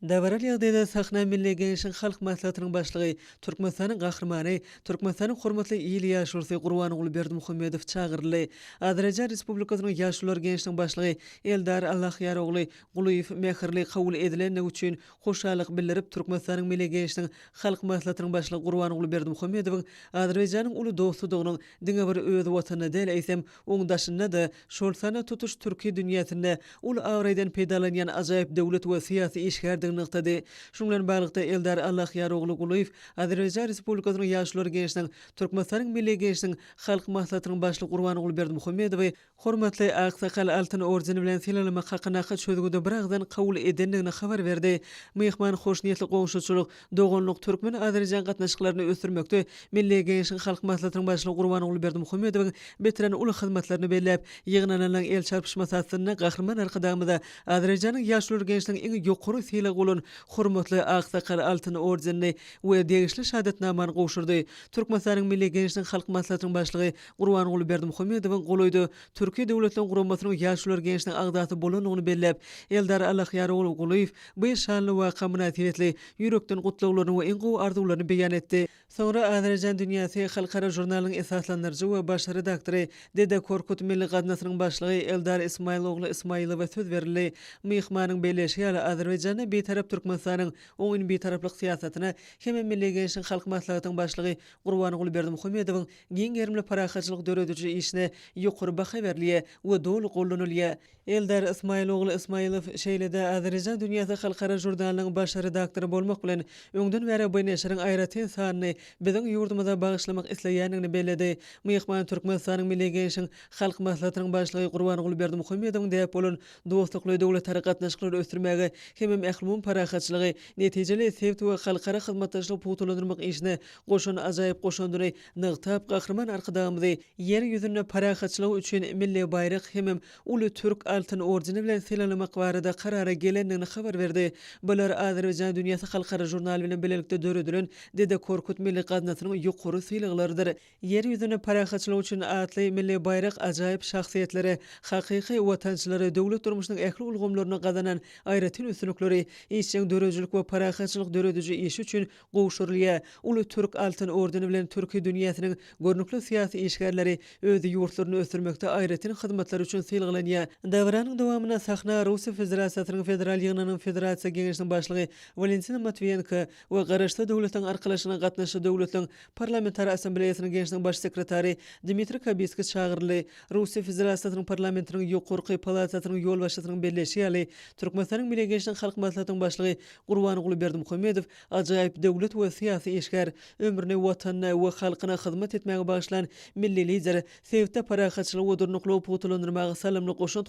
Davaral ýagdaýda Sahna Milli Gençlik Halk Maslahatynyň başlygy Türkmenistanyň gahrmany, Türkmenistanyň hormatly ýyly ýaşursy Gurbanyň Berdimuhammedow çagyrly. Azerbaýjan Respublikasynyň ýaşular gençligiň başlygy Eldar Allahyarogly Gulyýew mehirli kabul edilen üçin hoşallyk bildirip Türkmenistanyň Milli Gençlik Halk Maslahatynyň başlygy Gurbanyň Berdimuhammedow Azerbaýjanyň uly dostlugynyň diňe bir öz watanyna däl eýsem oňdaşyna da şol sana tutuş Türkiýe dünýäsinde ul awraýdan peýdalanýan ajaýyp döwlet we syýasy işgärdi nykdy. Şuň bilen baglyqda Eldar Allahyarogly Gulyýew Azerbaýjan Respublikasynyň ýaşular gençligiň Türkmenistanyň Milli Gençlik Halk Maslahatynyň başlygy Gurbanyň Berdimuhammedow hormatly aksakal altyn ordeni bilen silalamak hakyna çözgüde bir agdan kabul edendigini habar berdi. Myhman hoş niyetli goňşuçylyk, dogonluk türkmen Azerbaýjan gatnaşyklaryny ösürmekde Milli Gençlik Halk Maslahatynyň başlygy Gurbanyň Berdimuhammedow betiren uly hyzmatlaryny belläp ýygynanan el çarpışmasasyna gahrman arkadamyda Azerbaýjanyň ýaşular gençligiň iň ýokary sylagy bolan hormatly aksakal altyn ordenini we degişli şahadatnamany gowşurdy. Türkmenistanyň Milli Gençlik Halk Maslahatynyň başlygy Gurbanyň Berdimuhammedow goýdy. Türkiýe döwletiniň gurulmasynyň ýaşular gençligiň agdaty bolanyny belläp, Eldar Allahyarogly Gulyýew bu şanly waka münasibetli ýürekden gutlaklaryny we iň gowy arzularyny beýan etdi. Soňra Azerbaýjan dünýäsi halkara jurnalynyň esaslandyrjy we baş redaktory Dede Korkut Milli Gadnasynyň başlygy Eldar Ismailogly Ismailowa söz berildi. Myhmanyň belleşigi ýaly Azerbaýjanyň betarap Türkmenistanyň oňyn betaraplyk syýasatyna hem Milli Gençlik Halk Maslahatynyň başlygy Gurbanyň Berdimuhammedow giň gerimli parahatçylyk döredüji işine ýokary baha berilýär we dolu gollanylýar. Eldar Ismailogly Ismailow şeýlede Azerbaýjan dünýäsi halkara jurnalynyň baş redaktory bolmak bilen öňden bäri bu neşriň aýratyn sanyny biziň ýurdumyza bagyşlamak isleýändigini bellädi. Myhman Türkmenistanyň Milli Gençlik Halk Maslahatynyň başlygy Gurbanyň Berdimuhammedow diýip bolan dostlukly döwlet harakatnaşyklary ösdürmäge hem ählumyň parahatçylygy netijeli sebti we halkara hyzmatdaşlyk putulandyrmak işine goşan ajaýyp goşandyry nygtap gahrman arkadamyzy ýer ýüzüne parahatçylyk üçin milli bayrak hem uly türk altyn ordeni bilen silalamak barada karara gelendigini habar berdi. Bular Azerbaýjan dünýäsi halkara jurnaly bilen bilelikde döredilen Dede Korkut Milli Gadnasynyň ýokary sylagylarydyr. Ýer ýüzüne parahatçylyk üçin atly milli bayrak ajaýyp şahsiýetlere, hakyky watançylary döwlet durmuşynyň ähli ulgamlaryna gazanan aýratyn üstünlikleri işçiň dörejilik we parahatçylyk döredüji iş üçin gowşurulýar. Uly türk altyn ordeni bilen Türkiýe dünýäsiniň görnükli syýasy işgärleri öz ýurtlaryny ösdürmekde aýratyn hyzmatlar üçin sylagylanýar. Dawranyň dowamyna Sahna Russiýa Federatsiýasynyň federal ýygynynyň federasiýa geňeşiniň başlygy Valentina Matviyenko we Garaşda döwletiň arkalaşyna gatnaşy döwletiň parlamentar assambleýasynyň geňeşiniň baş sekretary Dmitri Kabiski çagyrly. Russiýa Federasiýasynyň parlamentiniň ýokurky palatasynyň ýolbaşçysynyň belleşigi ýaly Türkmenistanyň Milli Gençlik Halk Maslahatynyň başlygy Gurbanyň Berdimuhammedow ajaýyp döwlet we syýasy işgär, ömrüni watanyna we halkyna hyzmat etmäge bagyşlan milli lider, sevde parahatçylyk we durnukly putulandyrmagy salamly goşan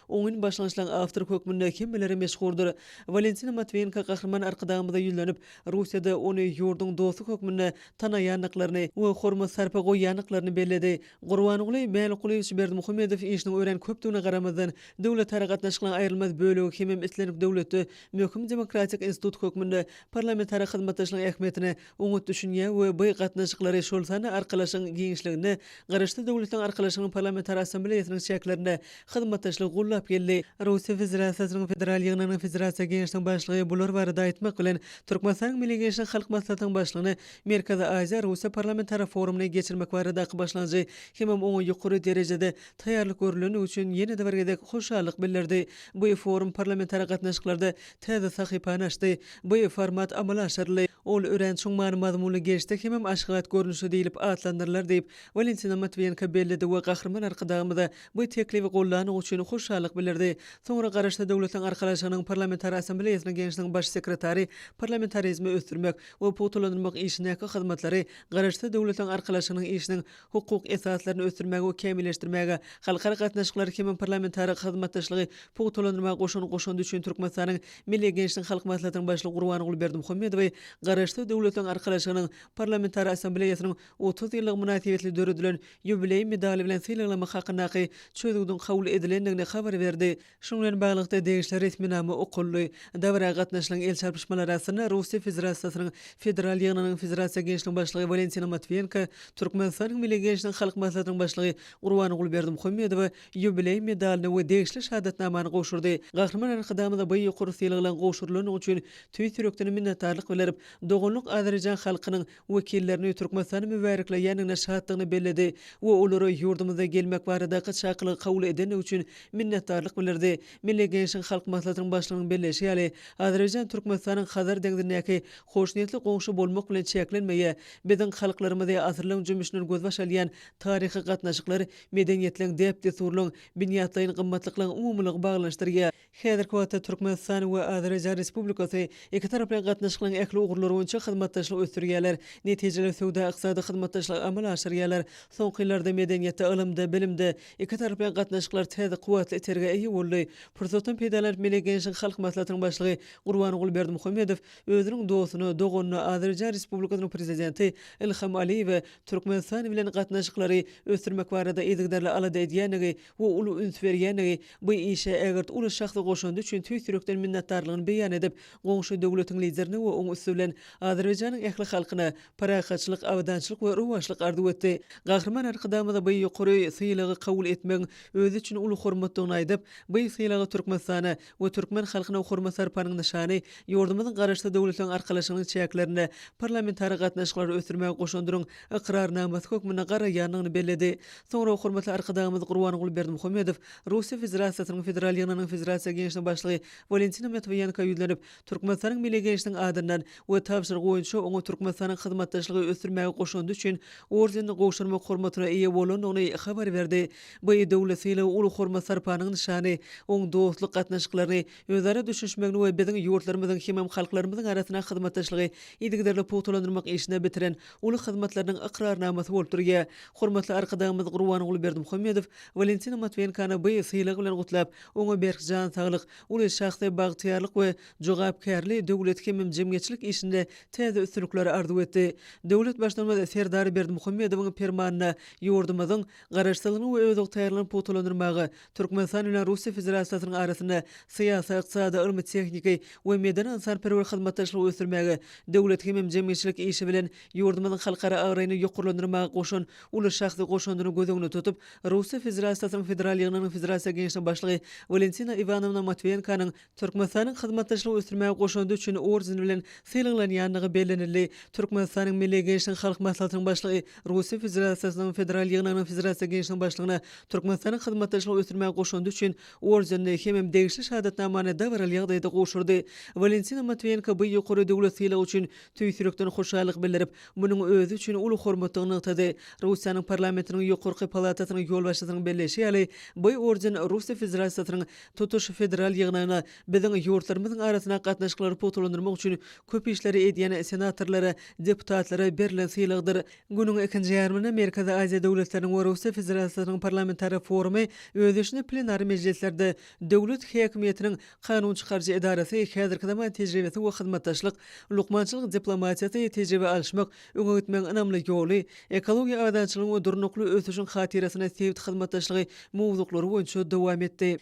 oňyn başlanýyşlaryň awtor hökmünde kimleri meşhurdur. Valentina Matviyenko gahrman arkadamyda ýüzlenip Russiýada ony ýurdun dostu hökmünde tanaýanlyklaryny we hormat sarpa goýanlyklaryny belledi. Gurbanyň Berdimuhammedow işiniň ören köpdigine garamazdan döwlet harakatnaşyklaryň aýrylmaz bölegi hem Islamik döwleti möhüm demokratik institut hökmünde parlamentary hyzmatdaşlyk ähmiýetini oňut düşünýär we bu gatnaşyklary şol sany arkalaşyň giňişligini Garaşda döwletiň arkalaşynyň parlamentary assambleýasynyň çeklerinde hyzmatdaşlyk gullap geldi. Russiýa Federasiýasynyň federal ýygynyň federasiýa geňeşiniň başlygy bular barada aýtmak bilen Türkmenistanyň Milli Gençlik Halk Maslahatynyň başlygyny Merkezi Aziýa Russiýa parlamentary forumyna geçirmek barada başlanjy hem oňa ýokary derejede taýýarlyk görüleni üçin ýene-de bir gedek hoşallyk bildirdi. Bu forum parlamentary gatnaşyklarda täze sahypany açdy. Bu format amala aşyrly. Ol örençiň mazmuny geçdi hem aşgabat görnüşi diýilip atlandyrlar diýip Valentina Matviyenko bellidi we gahrman arkadamyda bu teklifi gollanyň üçin hoşallyk bildirdi. Soňra Garaşda döwletiň arkalaşynyň parlamentary assambleýasynyň geňeşiniň baş sekretary parlamentarizmi ösdürmek we putulandyrmak işindäki hyzmatlary Garaşda döwletiň arkalaşynyň işiniň hukuk esaslaryny ösdürmäge we kämilleşdirmäge halkara gatnaşyklary hem parlamentary hyzmatdaşlygy putulandyrmaga goşan düşün Türkmenistanyň Milli Milli Gençlik Halk Maslahatynyň başlygy Gurbanuly Berdimuhammedow garaşdy döwletiň arkalaşygynyň parlamentary assambleýasynyň 30 ýyllyk münasibetli döredilen ýubiley medali bilen sylaglama hakynaky çözügdüň kabul edilendigine habar berdi. Şoň bilen baglykda degişler resminamy okully. Dabara gatnaşylan el çarpışmalary arasynda Russiýa Federasiýasynyň federal ýygynyň Federasiýa Gençlik başlygy Valentina Matviyenko, Türkmenistanyň Milli Gençlik Halk Maslahatynyň başlygy Gurbanuly Berdimuhammedow ýubiley medalini we degişli şahadatnamany gowşurdy. Gahryman arkadamyda bu ýokary sylaglan gowşurylan üçin tüý türekden minnetdarlyk bildirip, dogonluk Azerbaýjan halkynyň wekillerini Türkmenistan mübarekleýändigine şahatlygyny bellidi we olary ýurdumyza gelmek barada çakylygy kabul edeni üçin minnetdarlyk bildirdi. Milli Gençlik Halk Maslahatynyň başlygynyň belleşi ýaly Azerbaýjan Türkmenistanyň Hazar deňizindäki hoşnýetli goňşy bolmak bilen çeklenmeýe, biziň halklarymyza asyrlyň jümmüşinden göz başalýan taryhy gatnaşyklar medeniýetliň depde surluň binýatlaryň gymmatlyklaryň umumlygy baglanşdyrýar. Häzirki wagtda Türkmenistan we Azerbaýjan Respublikasy iki taraply gatnaşyklaryň ekli ugurlary boýunça hyzmatdaşlyk ötürýärler, netijeli söwda ykysady hyzmatdaşlyk amal aşyrýarlar. Soňky ýyllarda medeniýetde, ilmde, bilimde iki taraply gatnaşyklar täze kuwatly terge eýe boldy. Pursatdan peýdalanyp Milli Gençlik Halk Maslahatynyň başlygy Gurbanuly Berdimuhammedow özüniň dostuny, dogonuny Azerbaýjan Respublikasynyň prezidenti Ilham Aliýew Türkmenistan bilen gatnaşyklary ösdürmek barada edigderli alada edýändigi we uly üns berýändigi bu işe eger uly şahsy goşandy üçin tüý türekden minnetdarlygyny beýan edip, goňşy döwletiň liderini we oň üstü bilen Azerbaýjanyň ähli halkyna parahatçylyk, awdançylyk we ruhwaşlyk ardy etdi. Gahryman arkadamyda bu ýokary sylagy kabul etmek özü üçin uly hormatlygyny aýdyp, bu sylagy Türkmenistana we türkmen halkyna hormat sarpanyň nyşany, ýurdumyzyň garaşdy döwletiň arkalaşygynyň çäklerini parlamentary gatnaşyklary ösdürmäge goşandyryň iqrarnamasy hökmüne garaýanlygyny belledi. Soňra hormatly arkadamyz Gurbanuly Berdimuhammedow Russiýa Federasiýasynyň federal ýygynyň Federasiýa Gençlik başlygy Valentina Matviyenko ýüzlenip, Türkmenistanyň milli gençligiň adyndan we tapşyrygy boýunça oňa Türkmenistanyň hyzmatdaşlygy ösdürmäge goşandy üçin ordenini gowşurmak hormatyna eýe bolandygyny habar berdi. Bu döwlet sylagy uly hormat sarpanyň nyşany, oň dostluk gatnaşyklaryny özara düşünşmegini we biziň ýurtlarymyzyň hemem halklarymyzyň arasyna hyzmatdaşlygy idigderli puwtalandyrmak işine bitiren uly hyzmatlarynyň iqrarnamasy bolup durýar. Hormatly arkadamyz Gurbanuly Berdimuhammedow Valentina Matviyenkany bu sylagy bilen gutlap, oňa berkjan saglyk, uly şahsy bagtyarlyk we jogapkärli döwlet hemem jemgyýetçilik işinde täze üstünlikleri ardy etdi. Döwlet başlanmada Serdar Berdimuhammedowyň fermanyna ýurdumyzyň garaşsylygyny we özüň taýýarlygyny puwtalandyrmagy, Türkmenistan bilen Russiýa Federasiýasynyň arasynda syýasy, ykdysady, ilmi tehniki we medeni ynsanperwer hyzmatdaşlygy ösdürmäge, döwlet hemem jemgyýetçilik işi bilen ýurdumyzyň halkara agraryny ýokurlandyrmagy goşan uly şahsy goşandyny gözüňde tutup, Russiýa Federasiýasynyň federal ýygynyň Federasiýa Gençlik başlygy Valentina Ivanovna Matviyenkanyň Türkmenistanyň hyzmatdaşlygy ösdürmäge goşandy üçin orden bilen sylaglanyňandygy bellenildi. Türkmenistanyň Milli Gençlik Halk Maslahatynyň başlygy Russiýa Federasiýasynyň federal ýygynyň Federasiýa Gençlik başlygyna Türkmenistanyň hyzmatdaşlygy ösdürmäge goşandy üçin ordenini hemem degişli şahadatnamany dawaral ýagdaýda gowşurdy. Valentina Matviyenko bu ýokary döwlet sylagy üçin tüý türekden hoşallyk bildirip, munyň özü üçin uly hormatlygyny ýytdy. Russiýanyň parlamentiniň ýokarky palatasynyň ýolbaşçysynyň belleşi ýaly bu orden Russiýa Federasiýasynyň tutuş federal ýygynyna biziň ýurtlarymyzyň arasyna gatnaşyklary puwtalandyrmak üçin köp işleri edýän senatorlara, deputatlara berilen sylagdyr. Günüň ikinji ýarmyna Merkezi Aziýa döwletleriniň we Russiýa Federasiýasynyň parlamentary forumy özüçini plenar mejlislerde döwlet häkimetiniň kanun çykarjy edarasy häzirki zaman tejribesi we hyzmatdaşlyk, lukmançylyk diplomatiýasy tejribe alşmak, öňe gitmeň önamli ýoly, ekologiýa awdançylygyň we durnukly ösüşiň hatirasyna sebit hyzmatdaşlygy mowzuklary boýunça dowam etdi.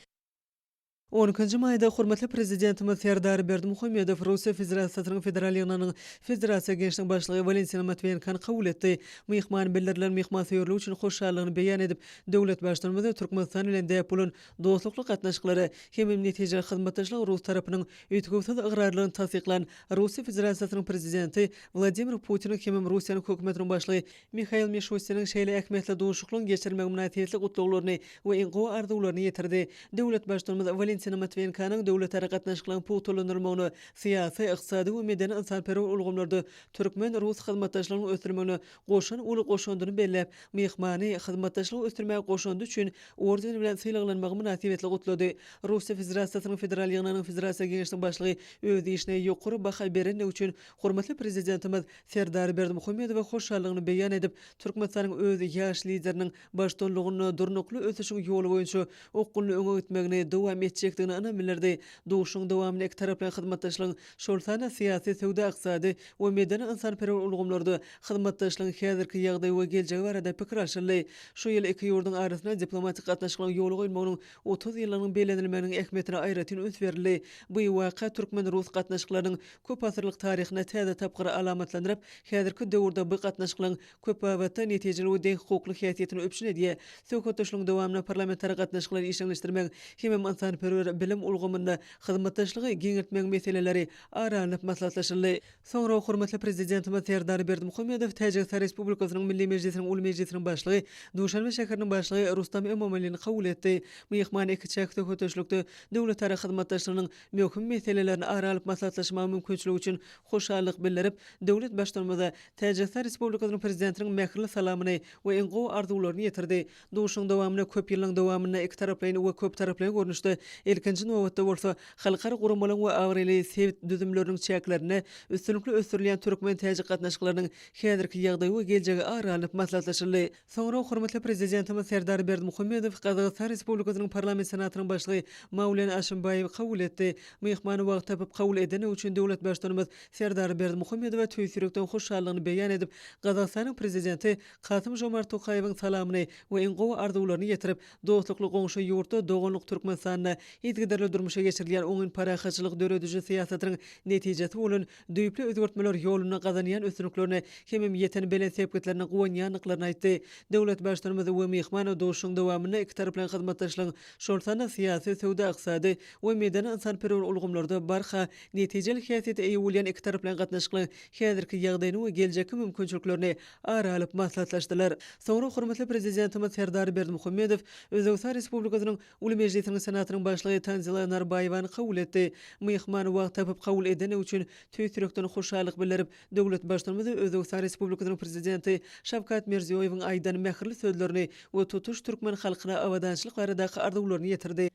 12-nji maýda hormatly prezidentimiz Serdar Berdimuhammedow Russiýa Federasiýasynyň federal ýygynyň Federasiýa Gençlik başlygy Valentina Matviyenkany kabul etdi. Mehman bildirilen mehman söýürligi üçin hoşallygyny beýan edip, döwlet başlanmada Türkmenistan bilen däp bolan dostlukly gatnaşyklary hemem netijeli hyzmatdaşlyk Rus tarapynyň öýtgüsüz ıgrarlygyny tasdiklan Russiýa Federasiýasynyň prezidenti Vladimir Putin hemem Russiýanyň hökümetiniň başlygy Mikhail Mishustiniň şeýle ähmetli duşuklygyny geçirmek münasibetli gutluglaryny we iňgowy arzuwlaryny ýetirdi. Döwlet başlanmada Valentina Matviyenkanyň döwlet gatnaşyklaryň puwtalandyrmagyny, syýasy, ykdysady we medeni ynsanperwer ulgamlarda türkmen rus hyzmatdaşlygyny ösdürmegine goşan uly goşandyny belläp, mehmany hyzmatdaşlygy ösdürmäge goşandy üçin orden bilen syýlaglanmagy münasibetli gutlady. Russiýa Federasiýasynyň federal ýygynyň Federasiýa Gençlik başlygy öz işine ýokary baha bereni üçin hormatly prezidentimiz Serdar Berdimuhammedow hoşallygyny beýan edip, Türkmenistanyň öz ýaş lideriniň başdanlygyny durnukly ösüşiň ýoly boýunça okuluny öňe gitmegine dowam etjek gerekdigini ana bildirdi. Duşuň dowamyny iki tarap bilen hyzmatdaşlygyň şolsana syýasy, sowda, ykdysady we medeni insanperwer ulgamlarda hyzmatdaşlygyň häzirki ýagdaýy we geljegi barada pikir alşyldy. Şu ýyl iki ýurdun arasynda diplomatik gatnaşyklaryň ýoly goýulmagynyň 30 ýylynyň belenilmeginiň ähmiýetine aýratyn öns berildi. Bu waka türkmen-rus gatnaşyklarynyň köp asyrlyk taryhyna täze tapgyr alamatlandyryp, häzirki döwürde bu gatnaşyklaryň köp wagtda netijeli we deň hukukly häsiýetini öpüşine diýe. Söhbetdeşligiň dowamyna parlamentar gatnaşyklary işleňleşdirmek hem insanperwer bilim ulgamynda hyzmatdaşlygy giňirtmek meseleleri aralanyp maslahatlaşyldy. Soňra hormatly prezidentimiz Serdar Berdimuhammedow Täjikistan Respublikasynyň Milli Mejlisiniň Uly Mejlisiniň başlygy, Duşanbe şäheriniň başlygy Rustam Emomaliň kabul etdi. Myhman iki çäkde höteşlikde döwlet ara hyzmatdaşlygynyň möhüm meselelerini aralyp maslahatlaşmak mümkinçiligi üçin hoşallyk bildirip, döwlet başdanmyza Täjikistan Respublikasynyň prezidentiniň mähirli salamyny we en gowy arzuwlaryny ýetirdi. Duşuň dowamyna köp ýylyň dowamyna iki taraplaryň we köp taraplaryň görnüşde ilkinji nowatda bolsa halkara guramalyň we agryly sewit düzümleriniň çäklerini üstünlikli ösürilýän türkmen täjik gatnaşyklarynyň häzirki ýagdaýy we geljegi aralyp maslahatlaşyldy. Soňra hormatly prezidentimiz Serdar Berdimuhammedow Kazakystan Respublikasynyň parlament senatynyň başlygy Mawlen Aşymbaýew kabul etdi. Myhmany wagt tapyp kabul edeni üçin döwlet başdanymyz Serdar Berdimuhammedowa tüýsürekden hoşallygyny beýan edip, Kazakstanyň prezidenti Kasym Jomart Tokayewiň salamyny we en gowy arzuwlaryny ýetirip, dostlukly goňşy ýurtda doganlyk Türkmenistanyna ýetgiderli durmuşa geçirilýän oňun parahaçylyk döredüji siýasatynyň netijesi bolan düýpli özgertmeler ýoluny gazanýan ösünüklerini hemem ýeten belen sebäplerini goýanýanlyklaryny aýtdy. Döwlet başdanymyz we myhmany duşuň dowamyna iki tarap bilen hyzmatdaşlygyň şolsana syýasy, sowda, ykdysady we medeni insanperwer ulgamlarda barha netijeli häsiýete eýe bolýan iki tarap bilen gatnaşyklaryň häzirki ýagdaýyny we geljeki mümkinçiliklerini aralyp maslahatlaşdylar. Soňra hormatly prezidentimiz Serdar Berdimuhammedow Özbekistan Respublikasynyň Uly Mejlisiniň senatynyň başlygy Tanzila Narbaýewaň kabul etdi. Myhmany wagt tapyp kabul edeni üçin tüýsürekden hoşallyk bildirip, döwlet başdanymyzy Özbekistan Respublikasynyň prezidenti Şavkat Mirziýoýewiň aýdan mähirli sözlerini we tutuş türkmen halkyna awadançylyk baradaky arzuwlaryny ýetirdi.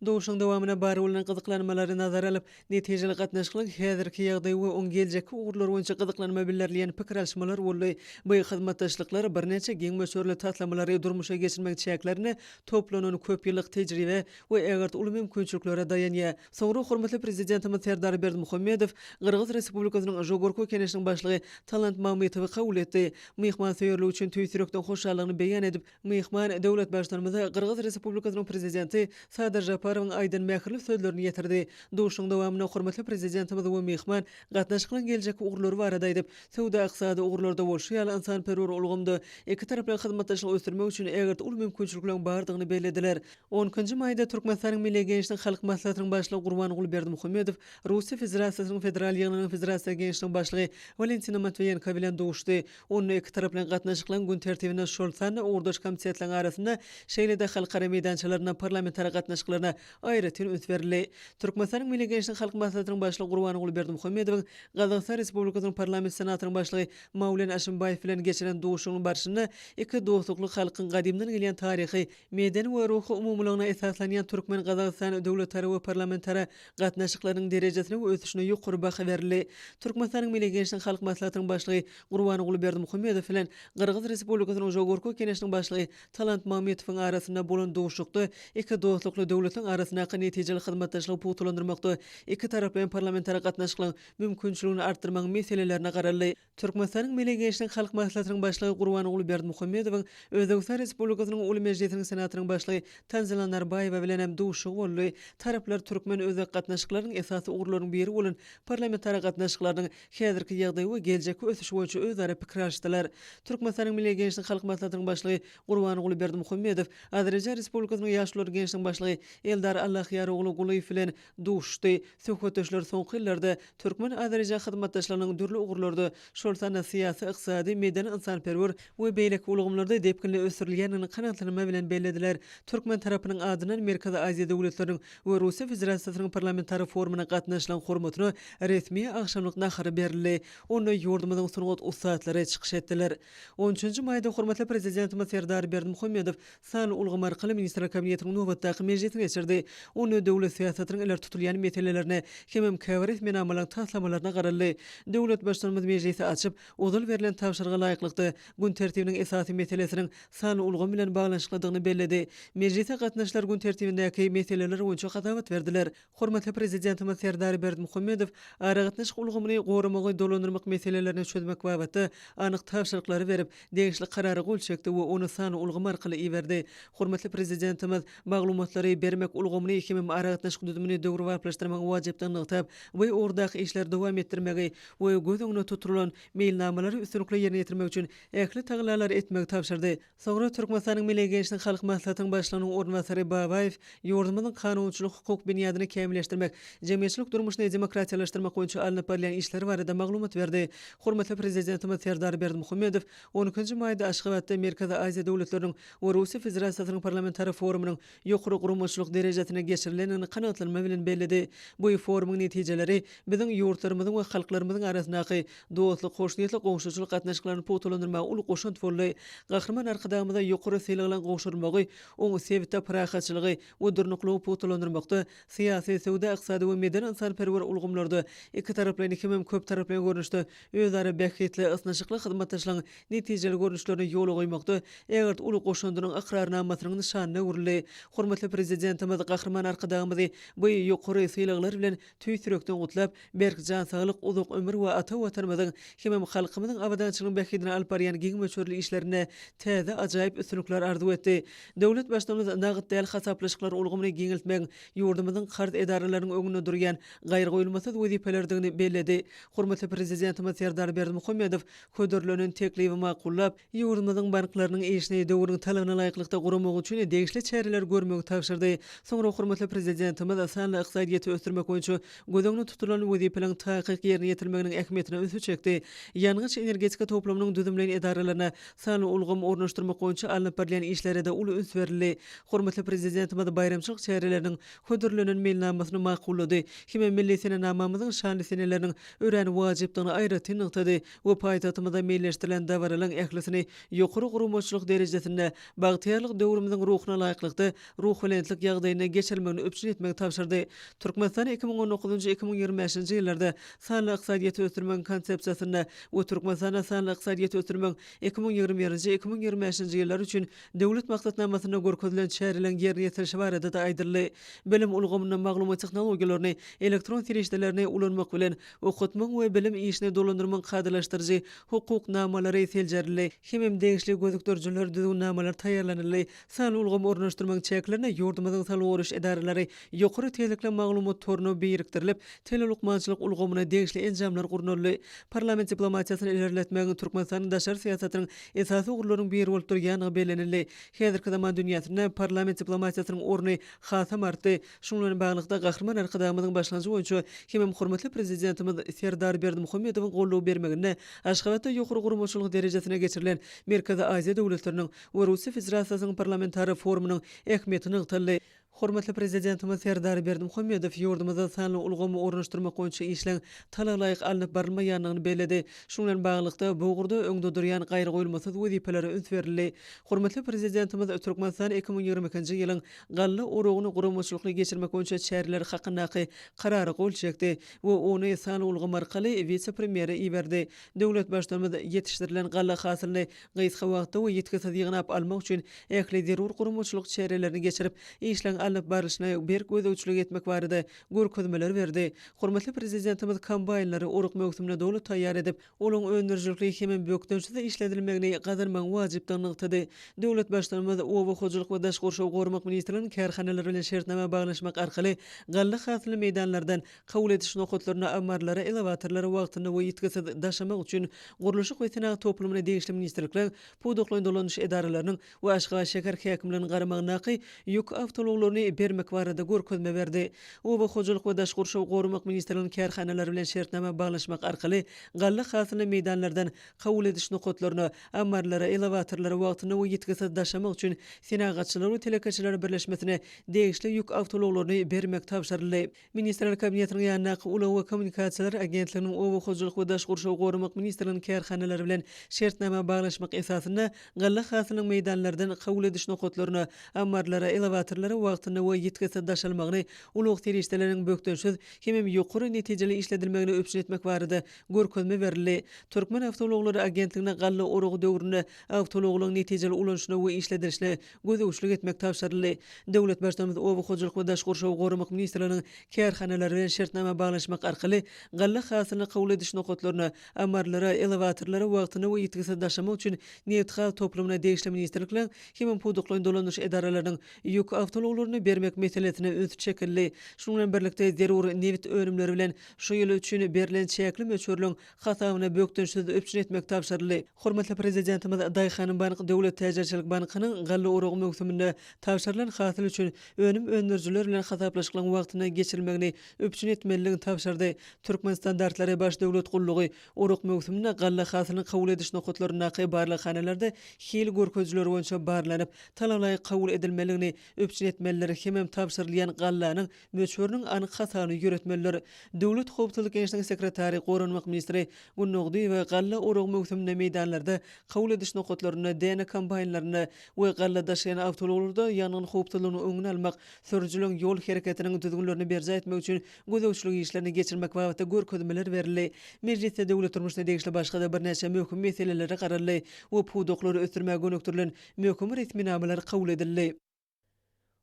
Duşuň dowamyna bary bolan gyzyklanmalary nazara alyp, netijeli gatnaşyklyk häzirki ýagdaýy we oň geljeki ugurlar boýunça gyzyklanma bildirilýän pikir alşmalar boldy. Bu hyzmatdaşlyklar bir neçe geň möçörli tatlamary durmuşa geçirmek çäklerini toplanyň köp ýyllyk tejribe we egert uly mümkinçiliklere daýanýar. Soňra hormatly prezidentimiz Serdar Berdimuhammedow Kyrgyz Respublikasynyň Jogorku kenešiniň başlygy Talant Mametowy kabul etdi. Myhman söýerli üçin tüýsürekden hoşallygyny beýan edip, myhman döwlet başdanymyza Kyrgyz Respublikasynyň prezidenti Sadyr Japarowyň aýdan mähirli sözlerini ýetirdi. Duşuň dowamyna hormatly prezidentimiz we myhman gatnaşyklaryň geljeki ugurlary barada aýdyp, sowda, ykdysady ugurlarda bolşýan insanperwer ulgamda iki tarap bilen hyzmatdaşlyk ösdürmek üçin egert uly mümkinçiliklerin bardygyny belediler. 10-njy maýda Türkmenistanyň Milli Gençlik Halk Maslahatynyň başlygy Gurbanuly Berdimuhammedow Russiýa Federasiýasynyň Federal ýygynyň Federasiýa Gençlik başlygy Valentina Matviýenko bilen duşdy. Onu iki tarap bilen gatnaşyklaryň gün tertibine şolsana ugurdaş komitetleriň arasynda şeýlede halkara meýdançalaryna parlamentar gatnaşyklaryna aýratyn öns berildi. Türkmenistanyň Milli Gençlik Halk Maslahatynyň başlygy Gurbanuly Berdimuhammedow Kazakystan Respublikasynyň parlament senatynyň başlygy Mawlen Aşymbaýew bilen geçiren duşunyň barşynda iki dostlukly halkyň gadymdan gelýän taryhy, medeni we ruhy umumlygyna esaslanýan türkmen Kazakystan döwletleri we parlamentara gatnaşyklarynyň derejesine we ösüşine ýokary baha berildi. Türkmenistanyň Milli Gençlik Halk Maslahatynyň başlygy Gurbanuly Berdimuhammedow bilen Kyrgyz Respublikasynyň Jogorku kenešiniň başlygy Talant Mametowyň arasynda bolan duşukda iki dostlukly döwletleriň arasyna netijeli hyzmatdaşlygy putulandyrmakda iki tarap bilen parlamentara gatnaşyklaryň mümkinçiligini artdyrmak meselelerini garaldy. Türkmenistanyň Milli Gençlik Halk Maslahatynyň başlygy Gurbanuly Berdimuhammedowyň Özbekistan Respublikasynyň Uly Mejlisiniň senatynyň başlygy Tanzila Narbaýewa bilen hem duşugy boldy. Taraplar türkmen özek gatnaşyklarynyň esasy ugurlarynyň biri bolan parlamentara gatnaşyklarynyň häzirki ýagdaýy we geljeki ösüşi boýunça özara pikir alşdylar. Türkmenistanyň Milli Gençlik Halk Maslahatynyň başlygy Gurbanuly Berdimuhammedow Azerbaýjan Respublikasynyň ýaşlar gençligiň başlygy Eldar Allahyarogly Guliýew bilen duşdy. Söhbetdeşler soňky ýyllarda türkmen Azerbaýjan hyzmatdaşlarynyň dürli ugurlarda şolsana syýasy, ykdysady, medeni insanperwer we beýleki ulgamlarda depkinli ösürilýänini kanatlanma bilen bellediler. Türkmen tarapynyň adynan Merkez Aziýa döwletleriniň we Russiýa Federasiýasynyň parlamentary forumuna gatnaşylan hormatyna resmi akşamlyk nahary berildi. Onu ýurdumyzyň sungat ustatlary çykyş etdiler. 13-nji maýda hormatly prezidentimiz Serdar Berdimuhammedow san ulgamar kala ministrler kabinetiniň nowatdaky mejlisine geçirdi. berdi. Onu döwlet siýasatynyň iler tutulýan meselelerini hemem käbir etmenamalaryň taslamalarına garaldy. Döwlet başlanmaz meclisi açyp, uzul berilen tapşyryga laýyklykdy gün tertibiniň esasy meselesiniň sany ulgam bilen baglanşykladygyny belledi. Meclise gatnaşylar gün tertibindäki meseleler boýunça hadabat berdiler. Hormatly prezidentimiz Serdar Berdimuhammedow aragatnaş ulgamyny gorumagy dolandyrmak meselelerini çözmek babatda anyk tapşyryklary berip, degişli karary gol çekdi we onu sany ulgam arkaly iýerdi. Hormatly prezidentimiz maglumatlary bermek ulgamyny hemem aragatnaş düzümini döwri wagtlaşdyrmagy wajypdygyny aýdyp, we ordaky işler dowam etdirmegi we göz öňüne tuturulan meýilnamalary üstünlikle ýerine ýetirmek üçin ähli taglalar etmek tapşyrdy. Soňra Türkmenistanyň Milli Gençlik Halk Maslahatynyň başlygynyň ornwasary Babaýew ýurdumyzyň kanunçylyk hukuk bünýadyny kämilleşdirmek, jemgyýetçilik durmuşyny demokratiýalaşdyrmak boýunça alınıp barilen işler barada maglumat berdi. Hormatly prezidentimiz Serdar Berdimuhammedow 12-nji maýda Aşgabatda Merkezi Aziýa döwletleriniň we Russiýa Federasiýasynyň parlamentary forumynyň ýokary gurumçylyk derejesine geçirilenini kanagatlanma bilen bellidi. Bu forumyň netijeleri biziň ýurtlarymyzyň we halklarymyzyň arasyndaky dostluk, hoşnýetlik, goňşuçylyk gatnaşyklaryny putulandyrmaga uly goşun boldy. Gahrman arkadagymyza ýokary seýleglen goşurmagy, oň sebitde prahaçylygy we durnuklugy putulandyrmakda syýasy, sowda, ykdysady we meden insanperwer ulgamlarda iki taraplyny hemem köp taraply görnüşde özara bähitli ysnaşykly hyzmatdaşlygyň netijeli görnüşlerini ýola goýmakda eger uly goşundyryň ikrarnamasynyň nişanyna urildi. Hormatly prezidentimiz gahrman arkadagymyzy bu ýokary seýlegler bilen tüýsürekden gutlap, berk jan saglyk, uzak ömür we ata watanymyzyň hemem halkymyzyň abadançylygyny bähitine alyp barýan giň möçürli işlerine täze ajaýyp üstünlikler arzu etdi. Döwlet başlygymyz nagyt däl hasaplaşyklar ulgamyny giňiltmek, ýurdumyzyň kart edaralarynyň öňünde durýan gaýry goýulmasy wezipelerdigini belledi. Hormatly prezidentimiz Serdar Berdimuhammedow ködürlenen teklibi makullap, ýurdumyzyň banklarynyň eşine döwrüň talabyna laýyklykda gurmak üçin degişli çäreler görmegi tapşyrdy. Soňra hormatly prezidentimiz sanly ykdysadyýety ösdürmek boýunça gödöňde tutulan wezipeleň taýyk ýerine ýetirmeginiň ähmiýetine öňe çekdi. Ýanyňyç energetika toplamynyň düzümleýän edaralaryna sany ulgam ornaşdyrmak boýunça alınıp barilen işlere de uly üns berildi. Hormatly prezidentimiz bayramçylyk çäreleriniň hödürlenen meýilnamasyny makullady. Hime milli sene namamyzyň şanly seneleriniň ören wajypdygyny aýratyn ykdy we paýtatymyzda meýilleşdirilen dawralan ählisini ýokary gurumçylyk derejesinde bagtyarlyk döwrümizin ruhuna laýyklykda ruh bilentlik ýagdaýyna geçirmegini öpçün etmek tapşyrdy. Türkmenistan 2019-2025-nji ýyllarda sanly ykdysadyýety ösdürmek konsepsiýasyna we Türkmenistana sanly ykdysadyýety ösdürmek 2020-2025-nji ýyllar üçin döwlet maksatnamasyna görkezlen çäreler ýerine ýetirişi barada da aýdyrly. Bilim ulgamynyň maglumat tehnologiýalaryny, elektron serişdelerini ulanmak bilen okutmak we bilim işine dolandyrmak kadylaşdyrjy hukuk namalary seljerli, hemem degişli gözükdürjüler düzgün namalar taýýarlanýarly. Sanly ulgam ornaşdyrmak çäklerine ýurdumyzyň salawruş edaralary ýokary telikle maglumat toruny birikdirilip, telelukmançylyk ulgamyna degişli enjamlar gurulýarly. Parlament diplomatiýasyny ilerletmäge Türkmenistanyň daşary siýasatynyň esasy ugurlaryň biri bolup durýany bellenildi. Häzirki zaman dünýäsinde parlament diplomatiýasynyň orny hasam artdy. Şundan bilen baglykda gahrman arkadagymyzyň başlanjy boýunça hemem hormatly prezidentimiz Serdar Berdimuhammedowyň gollaw bermegine Aşgabatda ýokary gurumçylyk derejesine geçirilen Merkezi Aziýa döwletleriniň we Russiýa Federasiýasynyň parlamentary forumynyň ähmiýetini ygtyldy. Hormatly prezidentimiz Serdar Berdimuhammedow ýurdumyzda sanly ulgamy ornaşdyrmak boýunça işleň talalaýyk alınıp barylmaýanyny belledi. Şundan bilen baglykda bu gurda öňde durýan gaýry goýulmasy wezipeleri üns berildi. Hormatly prezidentimiz Türkmenistan 2022-nji ýylyň galla orogyny gurumçylykly geçirmek boýunça çäreler hakyndaky karary gol çekdi we ony sanly ulgam arkaly vice-premieri iýerdi. Döwlet başlygymyz ýetişdirilen galla hasylyny gysga wagtda we ýetkisiz ýygnap almak üçin ähli zerur gurumçylyk çärelerini geçirip işleň alyp barışyna bir gözöçlük etmek barada görkezmeler berdi. Hormatly prezidentimiz kombaynlary uruk mögsümine dolu taýýar edip, olaň öndürjükli hemem bökdönçide işledilmegini gazarmak wajypdygyny ygtydy. Döwlet başlygymyz owa hojulyk we daş gorşaw gormak ministriniň kärhanalary bilen şertname baglaşmak arkaly galla hasyly meýdanlardan kabul ediş nokatlaryna amarlara, elevatorlara wagtyny we ýetkisiz daşamak üçin guruluşy we senat toplumyna degişli ministrlikler, puduklaýan dolanyş edaralarynyň we Aşgabat şäher häkimleriniň garamagynaky ýük awtologlaryny bermek barada görkezme berdi. Owa hojulyk we daş gorşaw gormak ministriniň kärhanalary bilen şertname baglaşmak arkaly galla hasyly meýdanlardan kabul ediş nokatlaryna, amarlara, elevatorlara wagtyny we ýetkisiz daşamak üçin senagatçylar we telekaçylar birleşmesine degişli ýük awtologlaryny bermek tapşyryldy. Ministrler kabinetiniň ýanyna ulaw we kommunikasiýalar agentliginiň owa hojulyk we daş gorşaw gormak ministriniň kärhanalary bilen şertname baglaşmak esasyna galla hasylyň meýdanlardan kabul ediş nokatlaryna, amarlara, elevatorlara wagtyny we ýetkisi daşalmagyny ulug tirişdeleriň bökdönşüz hemem ýokary netijeli işledilmegine öpüşün etmek barada görkezme berildi. Türkmen Awtologlary Agentligine gally orugy döwründe awtologlaryň netijeli ulanşyna we işledirişine gözegçilik etmek tapşyryldy. Döwlet başçymyz Oby Hojalyk we Daş Gurşaw gorumak ministrliginiň kärhanalary bilen şertnama baglaşmak arkaly galla hasyny kabul ediş nokatlaryna, amarlara, elevatorlara wagtyny we ýetkisi daşamak üçin Niýetha toplumyna degişli ministrlikler hemem puduklaryň dolanýyş edaralarynyň ýük awtologlaryny bermek meselesine öz çekildi. Şonuň bilen birlikde zerur nevit önümleri bilen şu ýyl üçin berilen çäkli möçürlüň hatawyna bökdönşüz öpüşün etmek tapşyryldy. Hormatly prezidentimiz Daýhanyň Bank Döwlet Täjerçilik Bankynyň galla orugy mögsüminde tapşyrylan hasyl üçin önüm öndürjüler bilen hasaplaşylan wagtyna geçirilmegini öpüşün etmeliligini tapşyrdy. Türkmen standartlary baş döwlet gullugy oruk mögsüminde galla hasylyny kabul ediş nokatlaryna barlyk hanalarda hili görkezler boýunça barlanyp talablaýy kabul edilmeligini öpüşün etmelileri hemem tapşyrylýan gallanyň möçürüniň anyk hasabyny ýöretmeliler. Döwlet howpsuzlyk Kenişliği sekretary Goranmak ministri Gunnugdy we galla orugy mögsüminde meýdanlarda kabul ediş nokatlaryna däne kampaniýalaryna we galla daşaýan awtologlarda ýanyň howpsuzlygyny öňüne almak, sürüjüleň ýol hereketiniň düzgünlerini berja etmek üçin gözegçilik işlerini geçirmek wagtda görkezmeler berildi. Meclisde döwlet turmuşyna degişli başga bir näçe möhüm meseleleri garaldy. O pudoklary ötürmäge gönükdirilen möhüm resminamalary kabul edildi.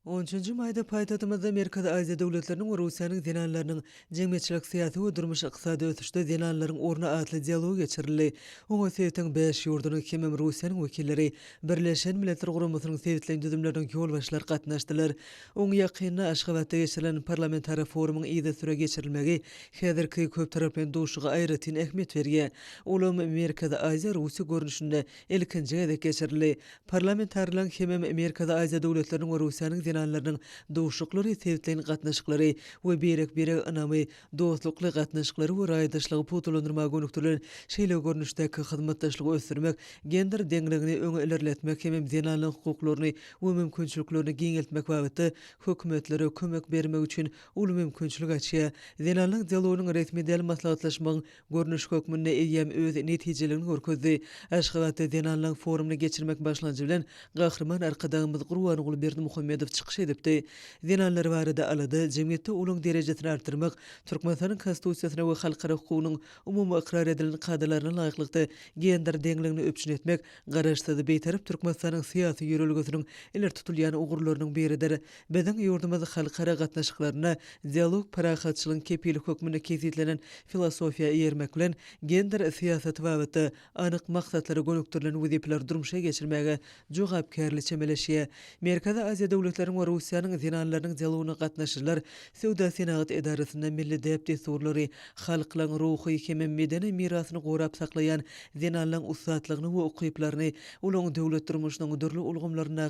10-njy maýda paýtatymyzda Merkezi Aziýa döwletleriniň we Russiýanyň zenanlarynyň jemgyýetçilik syýasy we durmuş ykdysady ötüşde zenanlaryň orna atly dialog geçirildi. Oňa Sowetiň 5 ýurdunyň hemem Russiýanyň wekilleri Birleşen Milletler Guramasynyň sewitlen düzümleriniň ýolbaşçylary gatnaşdylar. Oň ýakyna Aşgabatda geçirilen parlamentary forumyň ýyda süre geçirilmegi häzirki köp taraply duşuga aýratyn ähmiýet berýär. Olam Merkezi Aziýa Russiýa görnüşinde ilkinji gezek geçirildi. Parlamentarlaryň hemem Merkezi Aziýa döwletleriniň we Russiýanyň zenanlarynyň duşuklary, sewitlen gatnaşyklary we berek anamy dostlukly gatnaşyklary we raýdaşlygy putulandyrmaga gönükdirilen şeýle görnüşdäki hyzmatdaşlygy ösdürmek, gender deňligini öňe ilerletmek hemem zenanlaryň hukuklaryny we mümkinçiliklerini giňeltmek wagtda hökümetlere kömek bermek üçin uly mümkinçilik açýar. Zenanlaryň dialogynyň resmi däl maslahatlaşmagyň görnüş hökmünde eýem öz netijelegini görkezdi. Aşgabatda zenanlaryň forumyny geçirmek başlanjy bilen gahrman arkadagymyz Gurban Uly Berdimuhammedow çykyş edipdi. Zenanlar barada alady, jemgyýetde uluň derejesini artyrmak, Türkmenistanyň konstitusiýasyna we halkara hukugynyň umumy ikrar edilen kadrlaryna laýyklykda gender deňligini öpüşün etmek, garaşsyz beýtarap Türkmenistanyň syýasy ýörelgesiniň iler tutulýan ugurlarynyň biridir. Biziň ýurdumyz halkara gatnaşyklaryna dialog parahatçylygyň kepilik hökmüne kezitlenen filosofiýa ýermek bilen gender syýasaty wagtda anyk maksatlary gönükdirilen wezipler durmuşa geçirmäge jogapkärlik çemeleşýär. Merkezi Aziýa döwletleriň we Russiýanyň zenanlarynyň dialogyna gatnaşyjylar Sewda Senagat edarasynda milli deputatly halklaryň ruhy hemem medeni mirasyny gorap saklaýan zenanlaryň ustadlygyny we ukyplaryny ulaň döwlet durmuşynyň dürli ulgamlaryna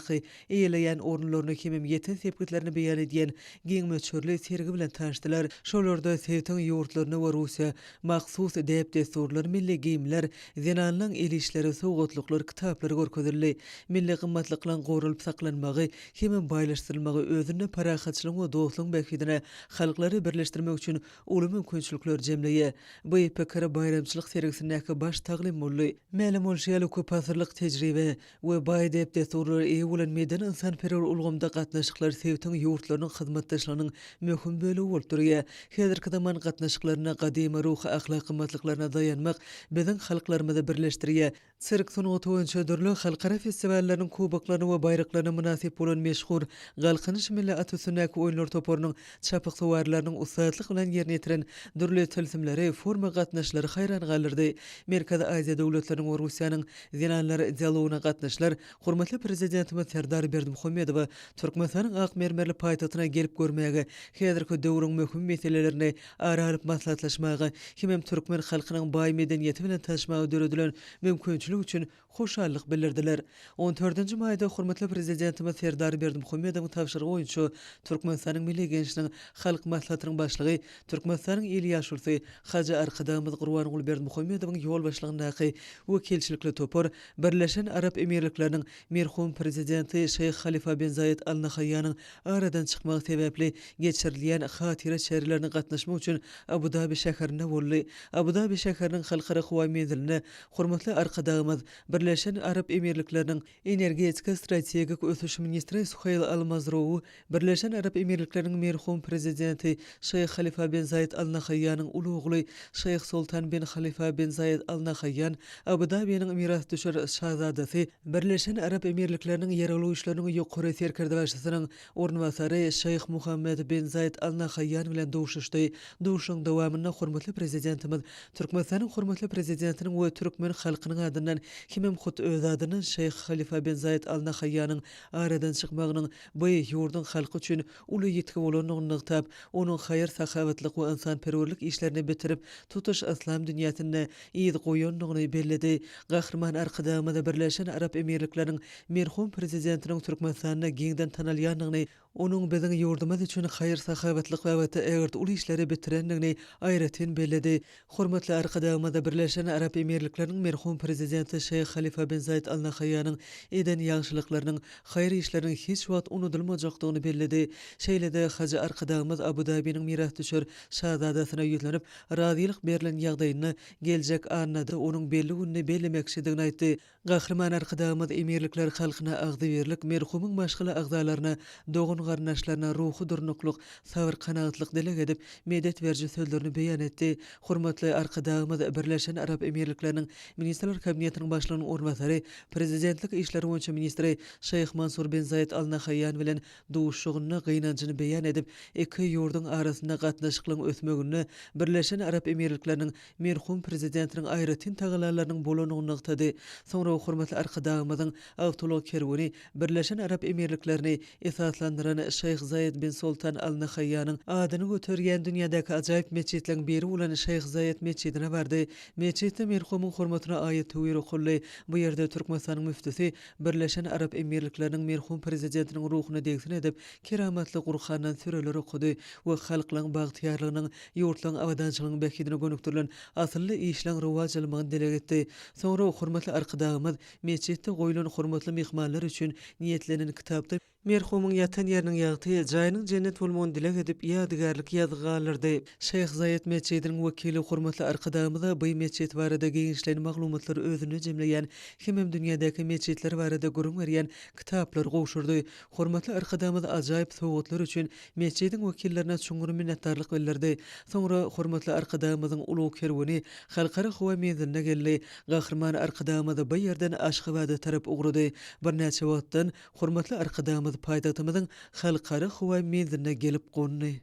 eýeleýän orunlaryny hemem ýeten sepkitlerini beýan edýän giň möçürli sergi bilen tanışdylar. Şolarda Sewitiň ýurtlaryny we Russiýa mahsus deputatlar, milli giyimler, zenanlaryň elişleri, sowgatlyklar, kitaplary görkezildi. Milli gymmatlyklaryň gorulyp saklanmagy hemem baýlaşdyrylmagy özüne parahatçylyk we dostlyk bekidine halklary birleşdirmek üçin uly mümkinçilikler jemleýär. Bu PKR bayramçylyk sergisindäki baş taglim boldy. Mälim bolýaly köp asyrlyk tejribe we baý deputatlar eýulen meden insanperwer ulgamda gatnaşyklar Sewitiň ýurtlarynyň hyzmatdaşlarynyň möhüm bölegi bolup durýar. Häzirki zaman gatnaşyklaryna gadymy ruhy ahlak gymmatlyklaryna dayanmak biziň halklarymyzy birleşdirýär. Sirk sunugy boýunça dürli halkara festiwallarynyň kubaklaryny we bayraklaryna münasip bolan meşhur Galkynyş milli atüsündäki oýunlar toparynyň çapyk suwarlarynyň ustadlyk bilen ýerine ýetiren dürli tilsimleri, forma gatnaşlary haýran galyrdy. Merkezi Aziýa döwletleriniň we Russiýanyň zenanlary dialogyna gatnaşlar hormatly prezidentimiz Serdar Berdimuhammedow Türkmenistanyň ak mermerli paýtatyna gelip görmäge, häzirki döwrüň möhüm meselelerini aralyp maslahatlaşmagy, hemem türkmen halkynyň baý medeniýeti bilen taşmagy döredilen mümkinçilik üçin hoşallyk bildirdiler. 14-nji maýda hormatly prezidentimiz Serdar Berdimuhammedow tapşyrygy boýunça Türkmenistanyň milli gençligiň halk maslahatynyň başlygy, Türkmenistanyň il ýaşursy Haja arkadagymyz Gurban Uly Berdimuhammedowyň ýol başlygyndaky wekilçilikli topar Birleşen Arap Emirlikleriniň merhum prezidenti Şeyh Halifa bin Zayed Al Nahyanyň aradan çykmagy sebäpli geçirilýän hatira şäherlerine gatnaşmak üçin Abu Dhabi şäherine boldy. Abu Dhabi şäheriniň halkara howa menziline hormatly arkadagymyz Birleşen Arap Emirlikleriniň energetika strategik ösüş ministri Suhayl Al-Mazrou Birleşen Arap Emirliklerining merhum prezidenti Şeyh Halifa bin Zayed Al Nahyan'ın ulu oğlu Şeyh Sultan bin Halifa bin Zayed Al Nahyan Abu Dhabi'nin miras düşer şahzadesi Birleşen Arap Emirliklerining ýerli işleriniň ýokary serkerde başçysynyň ornwasary Şeyh Muhammed bin Zayed Al Nahyan bilen dowuşuşdy. Dowuşuň dowamyna hormatly prezidentimiz Türkmenistanyň hormatly prezidentiniň we türkmen halkynyň adynyň kimem hut öz adyny Şeyh Halifa bin Zayed Al Nahyan'ın aradan çykmagynyň bu ýurdun halky üçin uly ýetki bolanyny ňygytap, onuň haýır sahabatlyk we insanperwerlik işlerini bitirip tutuş islam dünýäsinde ýygy goýanlygyny bellidi. Gahrman arkadamyda Birleşen Arap Emirliklerining merhum prezidentiniň Türkmenistanyna giňden tanalýanlygyny, onuň biziň ýurdumyz üçin haýır sahabatlyk we wata egert uly işleri bitirenligini aýratyn bellidi. Hormatly arkadamyda Birleşen Arap Emirliklerining merhum prezidenti Şeyh Halifa bin Zayed Al Nahyan'ın eden ýagşylyklarynyň, haýır işleriniň hiç wagt unudulmajakdygyny bellidi. Şeýlede Hacı arkadamyz Abu Dhabi'niň miras düşer şahzadasyna ýüzlenip razylyk berilen ýagdaýyny geljek anynda onuň belli gününi bellemekçidigini aýtdy. Gahrman arkadamyz emirlikler halkyna agdy berlik, merhumyň başga agzalaryna, dogun garnaşlaryna ruhy durnuklyk, sabr kanaatlyk dileg edip medet berji sözlerini beýan etdi. Hormatly arkadamyz Birleşen Arap Emirliklerining Ministrler Kabinetiniň başlygynyň ornwasary, prezidentlik işleri boýunça ministri Şeyh Mansur bin Zayed Al Nahyan bilen dowuşugyny gynanjyny beýan edip, iki ýurdun arasynda gatnaşyklaryň ösmegini, Birleşen Arap Emirliklerining merhum prezidentiniň aýratyn tagalalarynyň bolanyny ňyktady. Soňra hormatly arkadamyzyň awtolog kerwini Birleşen Arap Emirliklerini esaslandyran Şeyh Zayed bin Sultan Al Nahyan'yň adyny göterýän dünýädäki ajaýyp meçitleriň biri bolan Şeyh Zayed meçidine bardy. Meçitde merhumyň hormatyna aýat töwür okully. Bu ýerde Türkmenistanyň müftisi Birleşen Arap Emirlikleriniň merhum prezidentiniň ruhyny degsin edip keramatly Gur'andan süreler okudy we halklaryň bagtyarlygynyň, ýurtlaryň awadançylygynyň bekidine gönükdirilen asylly işleň rowajlygyny dileg etdi. Soňra hormatly arkadamyz meçitde goýulan hormatly mehmanlar üçin niýetlenen kitapda merhumyň ýatan ýeriniň ýagty jaýynyň cennet bolmagyny dileg edip ýadygarlyk ýazgalyrdy. Şeyh Zayed meçidiniň wekili hormatly arkadamyz bu meçit barada giňişlerini maglumatlary özüne jemleýän hemem dünýädäki meçitler barada gurun berýän kitaplar gowşurdy. Hormatly arkadamyz ajaýyp sowgatlar üçin meçidin wekillerine çuňur minnetdarlyk bildirdi. Soňra hormatly arkadamyzyň ulu kerwini halkara howa menzine geldi. Gahrman arkadamyz bu ýerden Aşgabatda tarap ugrady. Bir näçe wagtdan hormatly arkadamyz paýdagtymyzyň halkara howa menzine gelip gondy.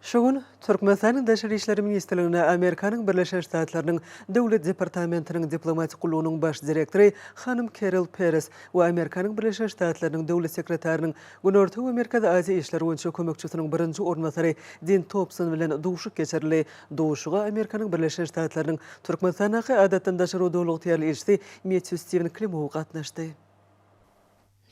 Şogun Türkmenistanyň Daşary işleri ministrligine Amerikanyň Birleşen Ştatlarynyň Döwlet Departamentiniň diplomatik gulunyň baş direktori hanym Carol Peres we Amerikanyň Birleşen Ştatlarynyň döwlet sekretäriniň Günorta we Merkez Aziýa işleri boýunça kömekçisiniň birinji ornwasary Dean Thompson bilen dowuşuk geçirli. Dowuşuga Amerikanyň Birleşen Ştatlarynyň Türkmenistanyň adatdan daşary dowluk tiyarly elçisi Matthew Steven Klimow gatnaşdy.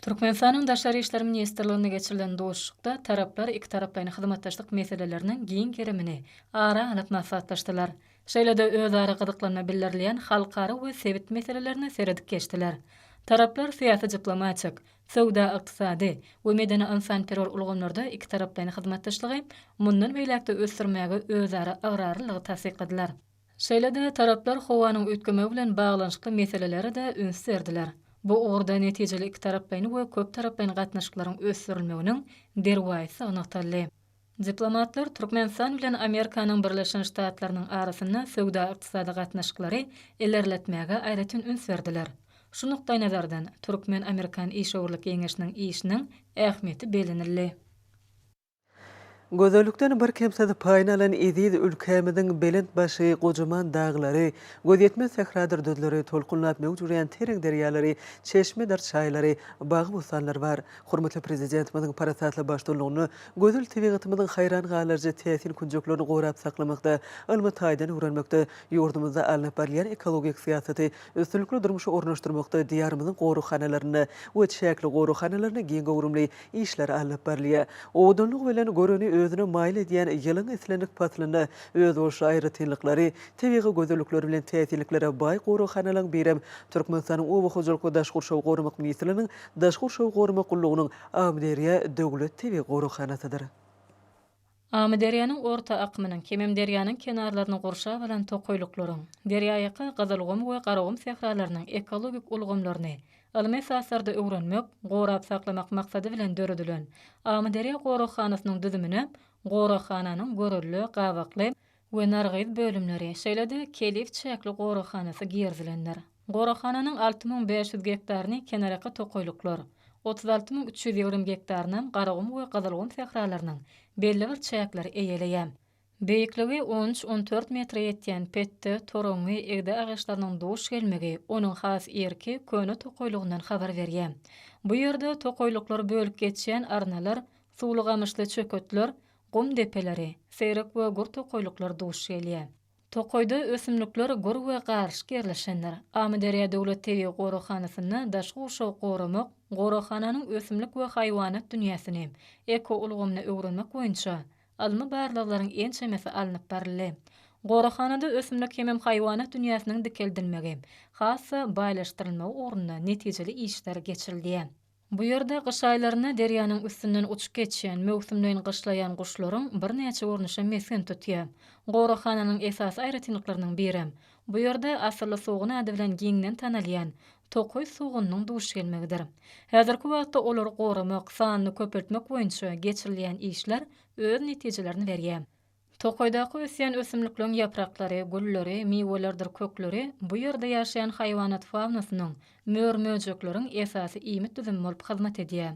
Türkmenistanyň Daşary işleri ministrligine geçirilen dowuşukda taraplar iki taraplaryň hyzmatdaşlyk meseleleriniň giň keremini ara alyp maslahatlaşdylar. Şeýlede özara gyzyklanma bildirilýän halkara we sebit meselelerini seredip geçdiler. Taraplar syýasy diplomatik, sowda ykdysady we medeni insanperwer ulgamlarda iki taraplaryň hyzmatdaşlygy mundan beýlekde ösdürmäge özara agrarlygy tasdikladiler. Şeýlede taraplar howanyň ötkeme bilen baglanşykly meseleleri de üns berdiler. Bu orada netijeli iki taraplaryň we köp taraplaryň gatnaşyklaryň ösdürilmeginiň derwäýsi anykdaldy. Diplomatlar Türkmenistan bilen Amerikanyň Birleşen Ştatlarynyň arasynda sowda ykdysady gatnaşyklary ilerletmäge aýratyn üns berdiler. Şu nukdaý nazardan Türkmen-Amerikan işöwürlik ýeňeşiniň işiniň ähmiýeti belenildi. Gözellükden bir kemsedy paýna alan edid ülkemiziň belent başy gojaman daglary, gözetme sahradyr dödleri tolkunlap mewjurýan tereň derýalary, çeşmedir çaýlary, bagy bostanlar bar. Hormatly prezidentimiziň parasatly başdurlygyny gözel tebigatymyzyň haýran galarjy täsir kunjuklaryny gorap saklamakda, ylmy-taýdan öwrenmekde, ýurdumyzda alnyp barýan ekologik siýasaty ösünlikli durmuşy ornaşdyrmakda diýarymyzyň goruxanalaryny we çäkli goruxanalaryny giň gowrumly işler alyp barýar. Owdunlyk bilen göreni özüne maýl edýän ýylyň eslenlik patlyny öz boş aýratynlyklary, tebigy gözellikleri bilen täsirliklere baý goruxanalaryň birem Türkmenistanyň Owa Hojalyky Daşky Şow Gorumak ministrliginiň Daşky Şow Gorumak gullugynyň Amderiýa döwlet tebi goruxanasydyr. Amderiýanyň orta akmynyň Kemem derýanyň kenarlaryny gorşap alan tokoýlyklaryň, derýa ýaky Gazalgom we Garagom sähralarynyň ekologik ulgamlaryny Almy esaslarda öwrenmek, gorap saklamak maksady bilen döredilen Amuderiýa gorakhanasynyň düzümine gorakhanyň görürlü, gabakly we nargyz bölümleri, şeýle-de kelif çäkli gorakhanasy gierzilenler. Gorakhanyň 6500 gektaryny kenaraka tokoýluklar, 36320 gektaryny garagum we gazalgum sähralarynyň belli bir çäkleri eýeleýär. Beýikligi 13-14 metre ýetýän petde toraňy egde agaçlarynyň doş gelmegi onuň has erki köne tokoýlugundan habar berýär. Bu ýerde tokoýluklar bölüp geçýän arnalar, suwly gamışly çökötler, gum depeleri, seyrek we gur tokoýluklar doş gelýär. Tokoyda ösümlikler gur we garşy gerleşenler. Amuderiýa döwlet TV gorakhanasyny daşky uşaw goramak, gorakhanyň ösümlik we haýwanat dünýäsini, eko ulgamyny öwrenmek boýunça almy barlyklaryň en çemesi alınıp berildi. Gorakhanada ösümlik hem haýwanat dünýäsiniň dikeldilmegi, hassa baýlaşdyrylmagy ornuna netijeli işler geçirildi. Bu ýerde gyş aýlaryna derýanyň üstünden uçup geçýän, mewsümden gyşlaýan guşlaryň bir näçe ornuşa mesken tutýar. Gorakhanyň esas aýratynlyklarynyň biri. Bu ýerde asyrly soğun ady bilen giňden tanalýan tokoy soğunyň duş gelmegidir. Häzirki wagtda olar goramak, sanyny köpeltmek boýunça geçirilýän işler öz netijelerini berýär. Tokoydaky ösýän ösümlikleriň yapraklary, gulleri, miwelerdir kökleri bu ýerde ýaşaýan haýwanat faunasynyň mör-möjekleriň esasy iýmit düzümi bolup hyzmat edýär.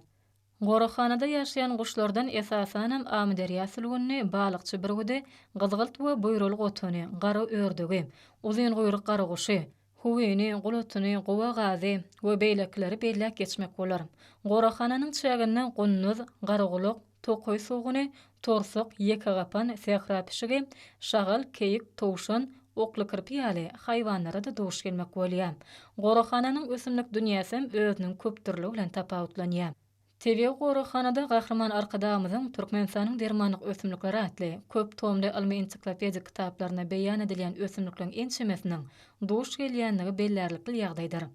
Gorakhanada ýaşaýan guşlardan esasanam Amuderiýa sülgünni, balykçy birgidi, gyzgylt we buýralyk otuny, gara ördegi, uzun guýruk garaguşy, huweny, gulatyny, gowa gazy we beýlekleri belläp geçmek bolar. Gorakhanyň çäginden gunnuz, garagulyk, tokoy soğuny, torsak, ýekagapan, sähra pişigi, şagal, keyik, towşan, okly kirpiýaly haýwanlara da doş gelmek bolýar. Gorakhanyň ösümlik dünýäsi özüniň köpdirligi bilen tapawutlanýar. TV gorakhanada gahrman arkadamyzyň Türkmenistanyň dermanlyk ösümlikleri atly köp tomly almy ensiklopediýa kitaplaryna beýan edilýän ösümlikleriň en çemesiniň doş gelýänligi bellerlikli ýagdaýdyr.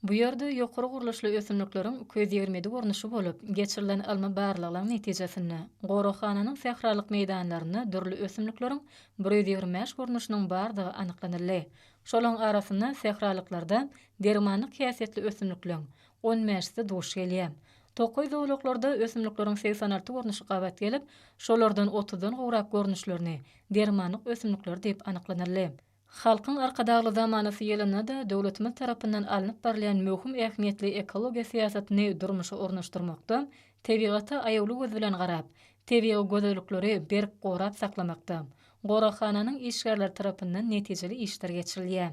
Bu ýerde ýokary guruluşly ösümlikleriň 220 gornuşy bolup, geçirilen alma barlyklaryň netijesinde gorakhanyň sähralyk meýdanlaryna dürli ösümlikleriň 125 gornuşynyň bardygy anyklanyldy. Şolaryň arasynda sähralyklarda dermanlyk häsiýetli ösümlikleriň 15-si doş gelýär. Tokoy dowluklarda ösümlikleriň 86 gornuşy gabat gelip, şolardan 30-dan gowrak gornuşlaryny dermanlyk ösümlikler diýip anyklanyldy. Halkyň arkadagly zamanasy ýylynda da döwletimiz tarapyndan alınıp berilýän möhüm ähmiýetli ekologiýa siýasatyny durmuşa ornaşdyrmakda, tebigaty aýawly göz bilen garap, tebiga gözellikleri berk gorap saklamakda. Gorakhanyň işgärler tarapyndan netijeli işler geçirilýär.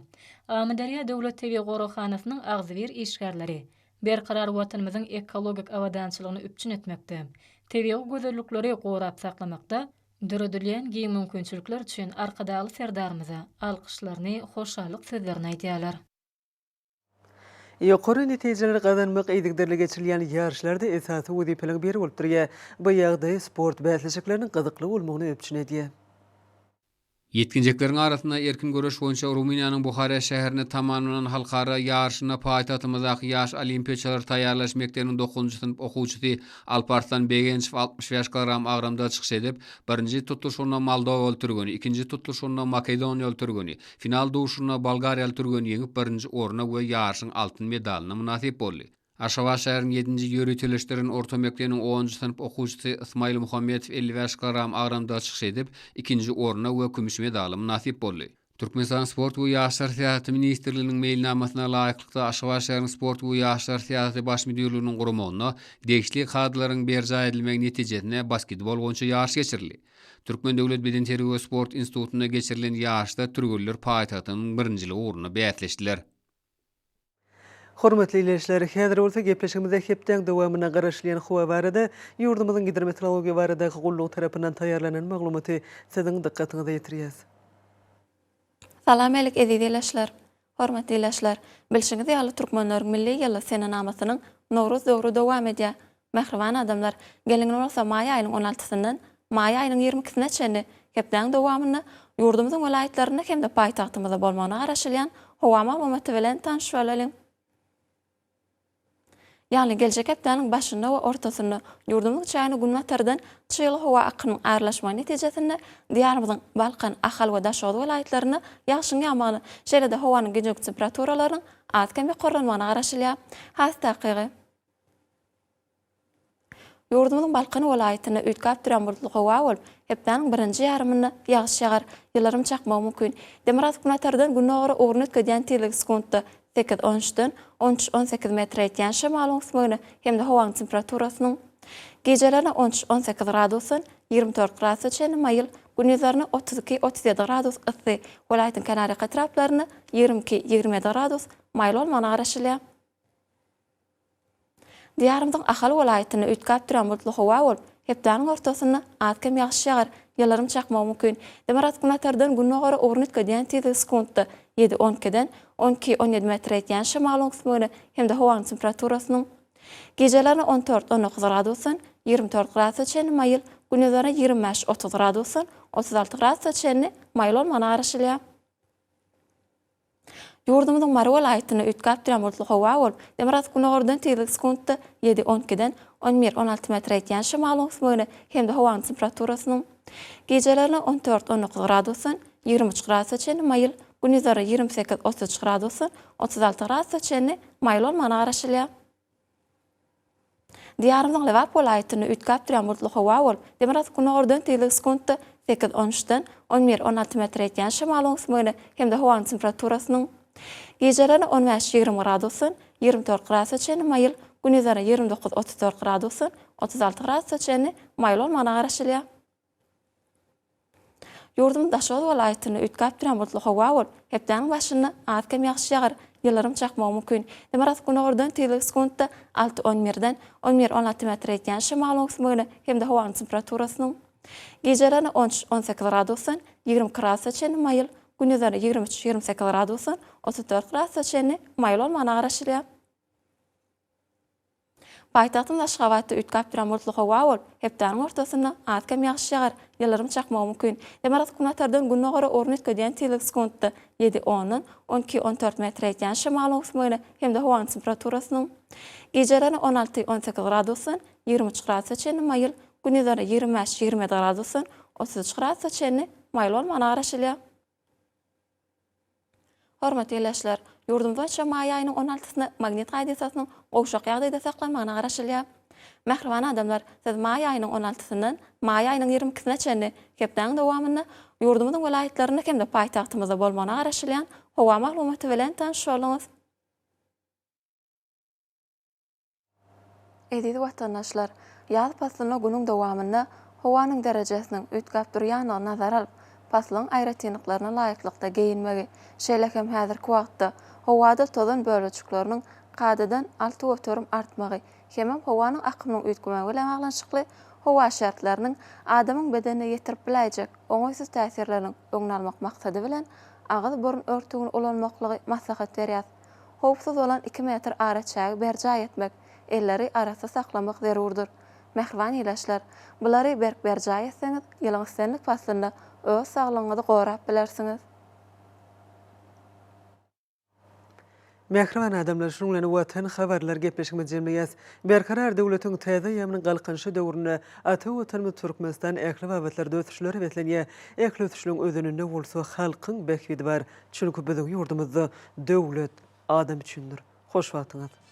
Amuderiýa döwlet TV gorakhanasynyň agzybir işgärleri berkarar watanymyzyň ekologik awadançylygyny üpçün etmekde. Tebiga gözellikleri gorap saklamakda düredilen giň mümkinçilikler üçin arkadaly serdarymyza alkyşlaryny, hoşallyk sözlerini aýdýarlar. Ýokary netijeleri gazanmak eýdigdirli geçirilýän ýarşlarda esasy wezipeliň biri bolup durýar. Bu ýagdaý sport bäsleşikleriniň gyzykly bolmagyny öpçün edýär. Yetkinjeklerin arasında erkin görüş boýunça Ruminiýanyň Buhara şäherine tamamlanan halkara ýarşyna paýtatymyzdaky ýaş olimpiýaçylar taýýarlaş mekdebiniň 9-njy synp okuwçysy Alparslan Begençiw 65 kg agramda çykyş edip, birinji tutuluşyna Moldowa öldürgeni, ikinji tutuluşyna Makedoniýa öldürgeni, final duşyna Bolgariýa öldürgeni ýeňip birinji orna we ýarşyň altyn medalyna munasip boldy. Aşgabat şäheriniň 7-nji ýöreteleşlerin orta mekdebiniň 10-njy synp okuwçysy Ismail Muhammedow 55 kg agramda çykyş edip, ikinji orna we kümüş medaly munasip boldy. Türkmenistan Sport we Ýaşlar Syýasaty Ministrliginiň meýilnamasyna laýyklykda Aşgabat şäheriniň Sport we Ýaşlar Syýasaty baş müdirliginiň gurumagyna degişli kadrlaryň berja edilmegi netijesinde basketbol boýunça ýarş geçirildi. Türkmen Döwlet Beden Terbiýe we Sport institutuna geçirilen ýarşda türgüller paýtatynyň birinjiligi ugruna bätleşdiler. Hormatly izleýijiler, häzir bolsa gepleşigimizde hepden dowamyna garaşylýan howa barada ýurdumyzyň hidrometeorologiýa baradaky gullyk tarapyndan taýýarlanan maglumaty siziň dikkatiňize ýetirýäs. Salam alyk izleýijiler. Hormatly izleýijiler, bilşiňiz ýaly türkmenler milli ýyly senanamasynyň Nowruz döwrü dowam edýär. Mehriban adamlar, geliňler bolsa maý aýynyň 16-synyň maý aýynyň 22-sine çenli hepden dowamyny ýurdumyzyň welaýatlaryna hemde paýtagtymyzda bolmagyna garaşylýan howa maglumaty bilen tanışyp bolalım. Yani gelecek hepdeniň başynda we ortasynda ýurdumyň çaýyny günmäterden çyýly howa akynyň arlaşma netijesinde diýarymyzyň Balkan, Ahal we Daşoğlu welaýatlaryna ýagşyň ýağmagy şeýle-de howanyň gejek temperaturalarynyň atkem ýokarlanmagyna garaşylýar. Has takygy Ýurdumyň Balkan welaýatyna üýtgäp duran bulutly howa bolup, hepdeniň birinji ýarymyna ýağış ýagar, ýylarym çakmagy mümkin. Demirat günmäterden günnägere ugruny ötgeden tiýlik sekundda 8-13-den 13-18 metr etýän şamalyň smogyny hemde howanyň temperaturasynyň gecelerine 13-18 gradusyn 24 gradusy çenli maýyl, gündüzlerine 32-37 gradus ysy, welaýatyň kenary etraplaryna 22-27 gradus maýl bolmagyna garaşylýar. Diýarymyzyň Ahal welaýatyna üýtgäp duran bulutly howa bolup, hepdeniň ortasyna atkem ýagşy ýagar, ýylarym çakmagy mümkin. Demirat günmäterden günnägere ugruny ötgeden tiýlik sekundda 7-12-den 12-17 metr etýän şamalyň smogyny hemde howanyň temperaturasynyň gecelerine 14-19 gradusyn 24 gradusy çenli maýyl, gündüzlerine 25-30 gradusyn 36 gradusy çenli maýl bolmagyna garaşylýar. Ýurdumyzyň Mary welaýatyna üýtgäp duran bulutly howa bolup, demirat günnägerden tiýlik sekundda 7-12-den 11-16 metr etýän şamalyň smogyny hemde howanyň temperaturasynyň gecelerine 14-19 gradusyn 23 gradusy çenli maýyl, gündüzlere 28-33 gradusyn 36 gradusy çenli maýl bolmagyna garaşylýar. Diýarymyzyň Lewap welaýatyna üýtgäp duran bulutly howa bolup, demirat günnägerden tiýlik sekundda 8-13-den 11-16 metr etýän şamalyň smogyny hemde howanyň temperaturasynyň gecelerine 15-20 gradusyn 24 gradusy çenli maýyl, gündüzlere 29-34 gradusyn 36 gradusy çenli maýl bolmagyna garaşylýar. Ýurdumyň Daşoğlu welaýatyna üýtgäp duran bulutly howa bolup, hepdeniň başyna atkem ýagşy ýagar, ýylarym çakmagy mümkin. Demirat günägerden tiýlik sekundda 6-11-den 11-16 metr etýän şamalyň smogyny hemde howanyň temperaturasynyň gecelerine 13-18 gradusyn 20 gradusy çenli maýyl, gündüzlere 23-28 gradusyn 34 gradusy çenli maýl bolmagyna garaşylýar. Paýtagtyň Aşgabatda üýtgäp duran bulutly howa bolup, hepdeniň ortasyna atkem ýagşy ýagar, ýylarym çakmagy mümkin. Demirat günmäterden günnägere ugruny ötgeden tiýlik sekundda 7-10-dan 12-14 metr etýän şamalyň smogyny hemde howanyň temperaturasynyň gecelerine 16-18 gradusyn 23 gradusy çenli maýyl, gündüzlere 25-27 gradusyn 33 gradusy çenli maýl bolmagyna garaşylýar. Hormatly ýerleşler, ýurdumyzda may aýynyň 16-syna magnit gaýdasynyň gowşak ýagdaýda saklamagyna garaşylýar. Mähriban adamlar, siz may aýynyň 16-synyň may aýynyň 22-sine çenli hepdeniň dowamyny ýurdumyzyň welaýatlaryna hemde paýtagtymyzda bolmagyna garaşylýan howa maglumaty bilen tanışýarlyňyz. Edidi watandaşlar, ýaz faslyna günüň dowamyna howanyň derejesiniň üýtgäp durýanyna nazar alyp, faslyň aýratynlyklaryna laýyklykda geyinmegi, şeýlekem häzirki wagtda howada tozan bölüçükleriniň kadadan 6 götürüm artmagy, hemem howanyň akymynyň üýtgümegi bilen baglanşykly howa şartlarynyň adamyň bedenine ýetirip biläjek oňaýsız täsirleriniň öňüni almak maksady bilen agyz burun örtügini ulanmaklygy maslahat berýär. Howpsuz bolan 2 metr araçagy berja etmek, elleri arasy saklamak zerurdur. Mähriban ýerleşler, bulary berja etseňiz, ýylyň senlik faslynda öz saglygyňyzy gorap bilersiňiz. Mähriban adamlar şuňlany watan habarlar gepleşme jemleýäs. Berkarar döwletiň täze ýamynyň galkynşy döwrüne ata watan Türkmenistan ähli wagtlarda ötüşleri betlenýär. Ähli ötüşlüň özünde bolsa halkyň bekbidi bar. Çünki biziň ýurdumyzda döwlet adam üçindir. Hoş wagtyňyz.